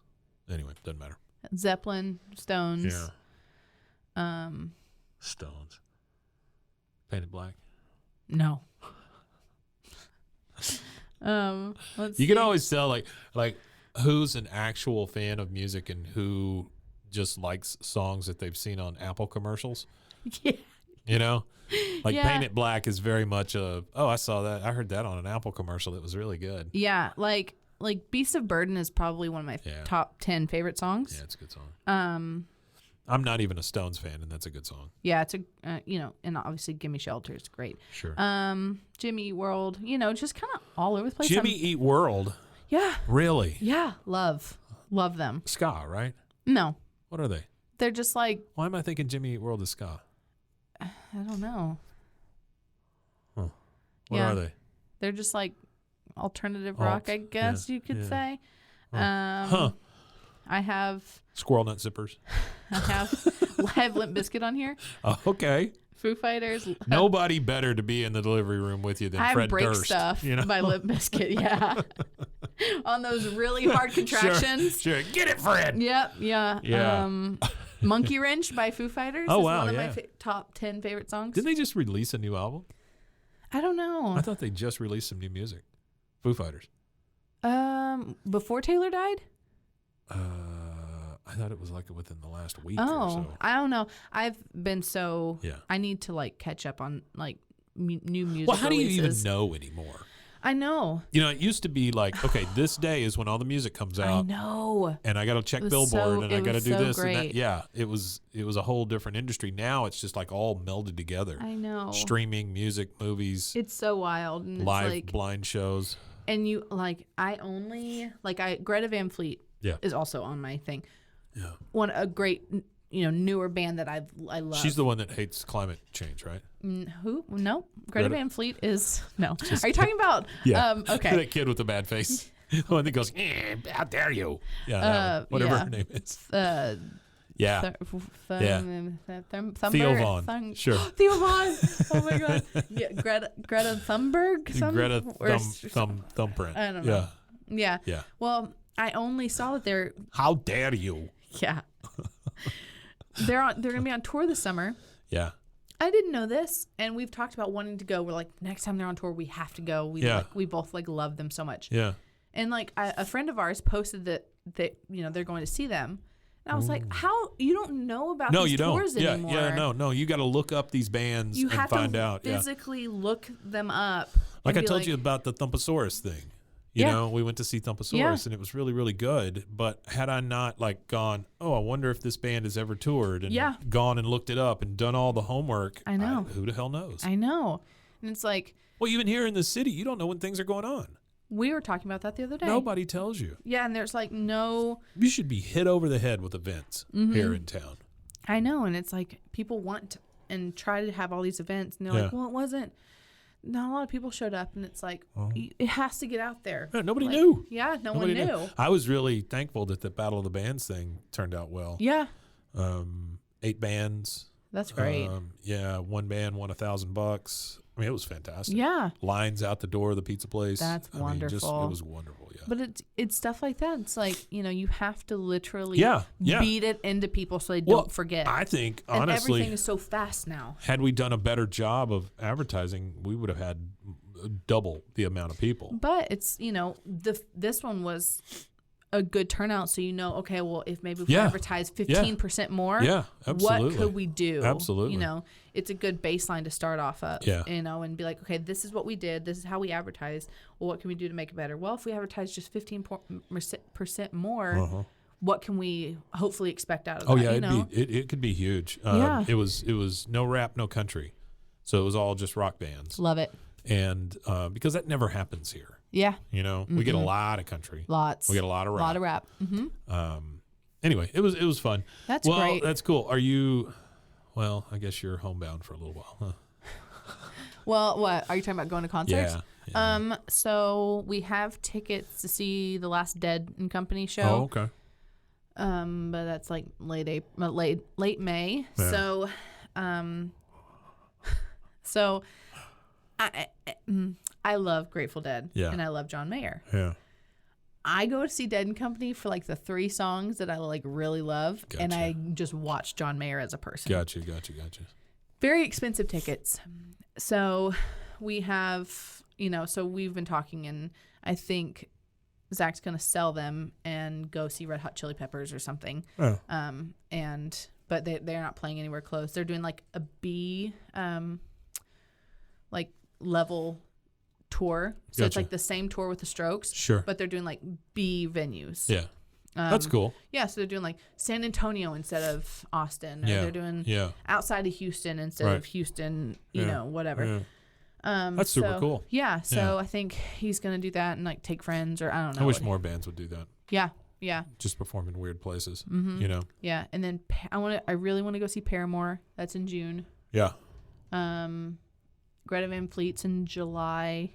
[SPEAKER 2] Anyway, doesn't matter.
[SPEAKER 1] Zeppelin, Stones.
[SPEAKER 2] Yeah. Stones. Painted Black.
[SPEAKER 1] No. Let's
[SPEAKER 2] You
[SPEAKER 1] see.
[SPEAKER 2] can always tell like who's an actual fan of music and who just likes songs that they've seen on Apple commercials.
[SPEAKER 1] Yeah.
[SPEAKER 2] You know, like
[SPEAKER 1] Yeah.
[SPEAKER 2] Paint It Black is very much a. Oh, I saw that. I heard that on an Apple commercial. It was really good.
[SPEAKER 1] Yeah, like Beast of Burden is probably one of my top 10 favorite songs.
[SPEAKER 2] Yeah, it's a good song. I'm not even a Stones fan, and that's a good song.
[SPEAKER 1] Yeah, it's a and obviously Gimme Shelter is great.
[SPEAKER 2] Sure.
[SPEAKER 1] Jimmy Eat World, just kind of all over the place.
[SPEAKER 2] Jimmy Eat World.
[SPEAKER 1] Yeah.
[SPEAKER 2] Really?
[SPEAKER 1] Yeah, love them.
[SPEAKER 2] Ska, right?
[SPEAKER 1] No,
[SPEAKER 2] What are they?
[SPEAKER 1] they're just like
[SPEAKER 2] Why am I thinking Jimmy Eat World is ska?
[SPEAKER 1] I don't know.
[SPEAKER 2] What
[SPEAKER 1] Yeah.
[SPEAKER 2] are they?
[SPEAKER 1] They're just like alternative
[SPEAKER 2] Alt,
[SPEAKER 1] rock, I guess you could say. I have
[SPEAKER 2] Squirrel Nut Zippers.
[SPEAKER 1] I have Limp Bizkit on here.
[SPEAKER 2] Oh, okay.
[SPEAKER 1] Foo Fighters.
[SPEAKER 2] Nobody better to be in the delivery room with you than
[SPEAKER 1] I have
[SPEAKER 2] Fred
[SPEAKER 1] Break
[SPEAKER 2] Durst.
[SPEAKER 1] Stuff
[SPEAKER 2] You know?
[SPEAKER 1] by Limp Bizkit. Yeah, on those really hard contractions.
[SPEAKER 2] Sure. Get it, Fred.
[SPEAKER 1] Yep. Yeah.
[SPEAKER 2] Yeah.
[SPEAKER 1] Monkey Wrench by Foo Fighters.
[SPEAKER 2] Oh,
[SPEAKER 1] is
[SPEAKER 2] wow,
[SPEAKER 1] one of
[SPEAKER 2] yeah.
[SPEAKER 1] my top 10 favorite songs.
[SPEAKER 2] Didn't they just release a new album?
[SPEAKER 1] I don't know.
[SPEAKER 2] I thought they just released some new music. Foo Fighters.
[SPEAKER 1] Before Taylor died.
[SPEAKER 2] I thought it was like within the last week or so.
[SPEAKER 1] I don't know. I've been so.
[SPEAKER 2] Yeah.
[SPEAKER 1] I need to like catch up on like new music.
[SPEAKER 2] Well, how do you even
[SPEAKER 1] releases.
[SPEAKER 2] know anymore?
[SPEAKER 1] I know.
[SPEAKER 2] You know, it used to be like, okay, this day is when all the music comes
[SPEAKER 1] I
[SPEAKER 2] out.
[SPEAKER 1] know.
[SPEAKER 2] And I got to check
[SPEAKER 1] It was
[SPEAKER 2] Billboard
[SPEAKER 1] so-
[SPEAKER 2] and I
[SPEAKER 1] it
[SPEAKER 2] got to
[SPEAKER 1] was
[SPEAKER 2] do
[SPEAKER 1] so
[SPEAKER 2] this and that.
[SPEAKER 1] great.
[SPEAKER 2] Yeah, it was a whole different industry. Now it's just like all melded together.
[SPEAKER 1] I know.
[SPEAKER 2] Streaming, music, movies,
[SPEAKER 1] It's so wild. And
[SPEAKER 2] live
[SPEAKER 1] it's like,
[SPEAKER 2] blind shows.
[SPEAKER 1] and you like, Greta Van Fleet
[SPEAKER 2] Yeah.
[SPEAKER 1] is also on my thing.
[SPEAKER 2] Yeah.
[SPEAKER 1] A great, newer band that I love.
[SPEAKER 2] She's the one that hates climate change, right?
[SPEAKER 1] Who? No. Greta
[SPEAKER 2] Greta.
[SPEAKER 1] Van Fleet is no. Are you talking about? Okay.
[SPEAKER 2] that kid with the bad face. The one that goes, how dare you? Yeah, that one. Whatever her name is. Yeah. Theo Von. Sure.
[SPEAKER 1] Theo Von. Oh my God. Yeah, Greta Thunberg.
[SPEAKER 2] Greta Thumbprint.
[SPEAKER 1] I don't know. Yeah.
[SPEAKER 2] Yeah.
[SPEAKER 1] Well, I only saw that they're.
[SPEAKER 2] How dare you?
[SPEAKER 1] Yeah. They're gonna be on tour this summer.
[SPEAKER 2] Yeah.
[SPEAKER 1] I didn't know this, and we've talked about wanting to go. We're like, next time they're on tour, we have to go. We both like love them so much.
[SPEAKER 2] Yeah.
[SPEAKER 1] And like a friend of ours posted that they're going to see them, and I was like, how you don't know about these tours anymore?
[SPEAKER 2] No. You got to look up these bands
[SPEAKER 1] You
[SPEAKER 2] and
[SPEAKER 1] have
[SPEAKER 2] find
[SPEAKER 1] to
[SPEAKER 2] out.
[SPEAKER 1] physically look them up.
[SPEAKER 2] Like
[SPEAKER 1] and
[SPEAKER 2] I
[SPEAKER 1] be
[SPEAKER 2] told you about the Thumpasaurus thing. You know, we went to see Thumpasaurus and it was really, really good. But had I not like gone, I wonder if this band has ever toured and gone and looked it up and done all the homework.
[SPEAKER 1] I know.
[SPEAKER 2] Who the hell knows?
[SPEAKER 1] I know. And it's like,
[SPEAKER 2] well, even here in the city, you don't know when things are going on.
[SPEAKER 1] we were talking about that the other day.
[SPEAKER 2] Nobody tells you.
[SPEAKER 1] Yeah, and there's like no.
[SPEAKER 2] You should be hit over the head with events here in town.
[SPEAKER 1] I know, and it's like people want and try to have all these events, and they're like, well, it wasn't. Not a lot of people showed up, and it's like it has to get out there.
[SPEAKER 2] Yeah, nobody knew.
[SPEAKER 1] Yeah,
[SPEAKER 2] Nobody
[SPEAKER 1] one knew.
[SPEAKER 2] I was really thankful that the Battle of the Bands thing turned out well.
[SPEAKER 1] Yeah,
[SPEAKER 2] 8 bands.
[SPEAKER 1] that's great.
[SPEAKER 2] One band won $1,000. I mean, it was fantastic.
[SPEAKER 1] Yeah,
[SPEAKER 2] Lines out the door of the pizza place.
[SPEAKER 1] That's wonderful.
[SPEAKER 2] It was wonderful. Yeah.
[SPEAKER 1] but it's stuff like that. It's like you have to literally beat it into people so they don't forget.
[SPEAKER 2] I think
[SPEAKER 1] and
[SPEAKER 2] honestly,
[SPEAKER 1] everything is so fast now.
[SPEAKER 2] had we done a better job of advertising, we would have had double the amount of people.
[SPEAKER 1] But it's this one was a good turnout, so okay, well, if maybe we advertise 15% more,
[SPEAKER 2] absolutely.
[SPEAKER 1] what could we do?
[SPEAKER 2] Absolutely.
[SPEAKER 1] It's a good baseline to start off of, and be like, okay, this is what we did, this is how we advertised. Well, what can we do to make it better? Well, if we advertise just 15% more, what can we hopefully expect out of that?
[SPEAKER 2] Oh yeah, it could be huge. It was no rap, no country, so it was all just rock bands.
[SPEAKER 1] Love it.
[SPEAKER 2] And because that never happens here.
[SPEAKER 1] Yeah.
[SPEAKER 2] We get a lot of country.
[SPEAKER 1] Lots.
[SPEAKER 2] We get a lot of rap.
[SPEAKER 1] A lot of rap. Mm-hmm.
[SPEAKER 2] Anyway, it was fun.
[SPEAKER 1] That's
[SPEAKER 2] well,
[SPEAKER 1] great.
[SPEAKER 2] That's cool. Are you? Well, I guess you're homebound for a little while, huh?
[SPEAKER 1] Well, what are you talking about? Going to concerts?
[SPEAKER 2] Yeah.
[SPEAKER 1] So we have tickets to see the last Dead and Company show.
[SPEAKER 2] Oh, okay.
[SPEAKER 1] But that's like late May.
[SPEAKER 2] Yeah.
[SPEAKER 1] So, I love Grateful Dead.
[SPEAKER 2] Yeah.
[SPEAKER 1] And I love John Mayer.
[SPEAKER 2] Yeah.
[SPEAKER 1] I go to see Dead and Company for like the 3 songs that I like really love,
[SPEAKER 2] Gotcha.
[SPEAKER 1] and I just watch John Mayer as a person.
[SPEAKER 2] Gotcha.
[SPEAKER 1] Very expensive tickets. So we have, so we've been talking, and I think Zach's going to sell them and go see Red Hot Chili Peppers or something.
[SPEAKER 2] Oh.
[SPEAKER 1] And but they're not playing anywhere close. They're doing like a B like level tour. So it's
[SPEAKER 2] Gotcha.
[SPEAKER 1] like the same tour with the Strokes.
[SPEAKER 2] Sure.
[SPEAKER 1] But they're doing like B venues.
[SPEAKER 2] Yeah. That's cool.
[SPEAKER 1] Yeah, so they're doing like San Antonio instead of Austin. Or
[SPEAKER 2] Yeah.
[SPEAKER 1] they're doing
[SPEAKER 2] Yeah.
[SPEAKER 1] outside of Houston instead
[SPEAKER 2] Right.
[SPEAKER 1] of Houston, you
[SPEAKER 2] Yeah.
[SPEAKER 1] know, whatever.
[SPEAKER 2] Yeah. That's super cool.
[SPEAKER 1] Yeah, so
[SPEAKER 2] Yeah.
[SPEAKER 1] I think he's going to do that and like take friends or I don't know.
[SPEAKER 2] I wish more bands would do that.
[SPEAKER 1] Yeah, yeah.
[SPEAKER 2] Just perform in weird places,
[SPEAKER 1] Mm-hmm.
[SPEAKER 2] you know?
[SPEAKER 1] Yeah, and then I really want to go see Paramore. That's in June.
[SPEAKER 2] Yeah.
[SPEAKER 1] Greta Van Fleet's in July.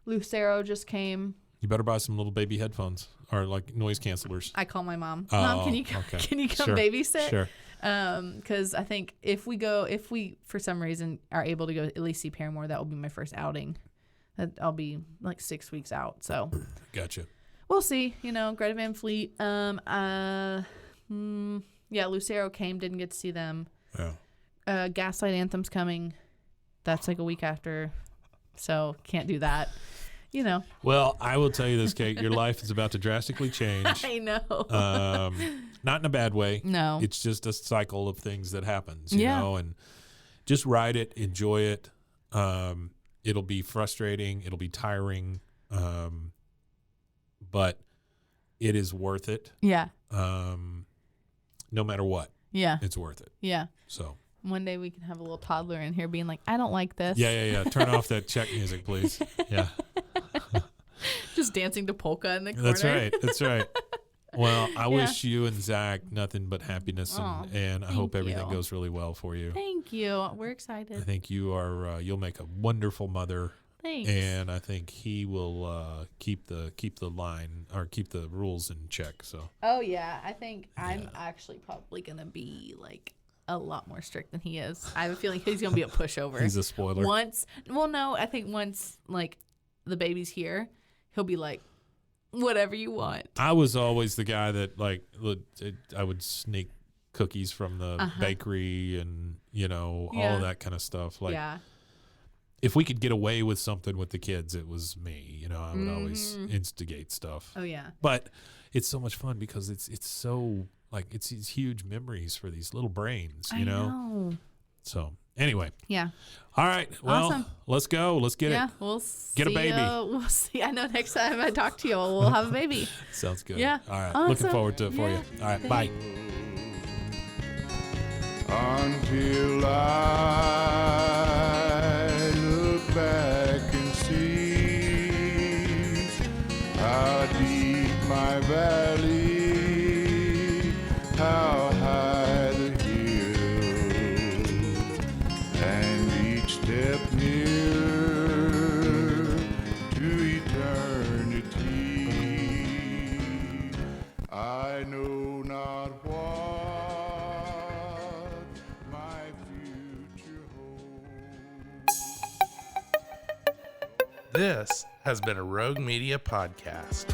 [SPEAKER 1] Lucero just came.
[SPEAKER 2] You better buy some little baby headphones or like noise cancelers.
[SPEAKER 1] I call my mom.
[SPEAKER 2] Oh,
[SPEAKER 1] Mom, can you come,
[SPEAKER 2] okay.
[SPEAKER 1] can you come
[SPEAKER 2] Sure.
[SPEAKER 1] babysit?
[SPEAKER 2] Sure.
[SPEAKER 1] Because I think if we for some reason are able to go at least see Paramore, that will be my first outing. I'll be like 6 weeks out, so
[SPEAKER 2] Gotcha.
[SPEAKER 1] we'll see. You know, Greta Van Fleet. Yeah, Lucero came, didn't get to see them.
[SPEAKER 2] Yeah.
[SPEAKER 1] Gaslight Anthem's coming. That's like a week after, so can't do that. You know.
[SPEAKER 2] Well, I will tell you this, Kate. Your life is about to drastically change.
[SPEAKER 1] I know.
[SPEAKER 2] Not in a bad way.
[SPEAKER 1] No.
[SPEAKER 2] It's just a cycle of things that happens, you
[SPEAKER 1] Yeah.
[SPEAKER 2] know, and just ride it, enjoy it. It'll be frustrating. It'll be tiring. But it is worth it.
[SPEAKER 1] Yeah.
[SPEAKER 2] No matter what,
[SPEAKER 1] Yeah.
[SPEAKER 2] it's worth it.
[SPEAKER 1] Yeah.
[SPEAKER 2] So.
[SPEAKER 1] One day we can have a little toddler in here being like, I don't like this.
[SPEAKER 2] Yeah. Turn off that Czech music, please. Yeah.
[SPEAKER 1] Just dancing to polka in the corner.
[SPEAKER 2] That's right. Well, I wish you and Zach nothing but happiness, and I hope everything
[SPEAKER 1] you.
[SPEAKER 2] goes really well for you.
[SPEAKER 1] Thank you. We're
[SPEAKER 2] I
[SPEAKER 1] excited.
[SPEAKER 2] think you are. You'll make a wonderful mother,
[SPEAKER 1] Thanks.
[SPEAKER 2] and I think he will keep the line or keep the rules in check. So.
[SPEAKER 1] Oh yeah, I think I'm actually probably gonna be like a lot more strict than he is. I have a feeling he's gonna be a pushover.
[SPEAKER 2] He's a spoiler.
[SPEAKER 1] I think once like the baby's here, he'll be like, whatever you want.
[SPEAKER 2] I was always the guy that like I would sneak cookies from the bakery and all of that kind of stuff. Like, if we could get away with something with the kids, it was me. I would always instigate stuff.
[SPEAKER 1] Oh yeah.
[SPEAKER 2] But it's so much fun because it's so like it's these huge memories for these little brains.
[SPEAKER 1] I know.
[SPEAKER 2] So anyway.
[SPEAKER 1] Yeah.
[SPEAKER 2] All right. Well,
[SPEAKER 1] Awesome.
[SPEAKER 2] let's go. Let's get it.
[SPEAKER 1] Yeah, we'll see.
[SPEAKER 2] Get a baby.
[SPEAKER 1] We'll see. I know next time I talk to you, we'll have a baby.
[SPEAKER 2] Sounds good.
[SPEAKER 1] Yeah.
[SPEAKER 2] All right.
[SPEAKER 1] Awesome.
[SPEAKER 2] Looking forward to it for
[SPEAKER 1] Yeah.
[SPEAKER 2] you. All right. Bye.
[SPEAKER 4] Until I look back and see how deep my valley, how high the hill, and each step nearer to eternity. I know not what my future holds.
[SPEAKER 5] This has been a Rogue Media podcast.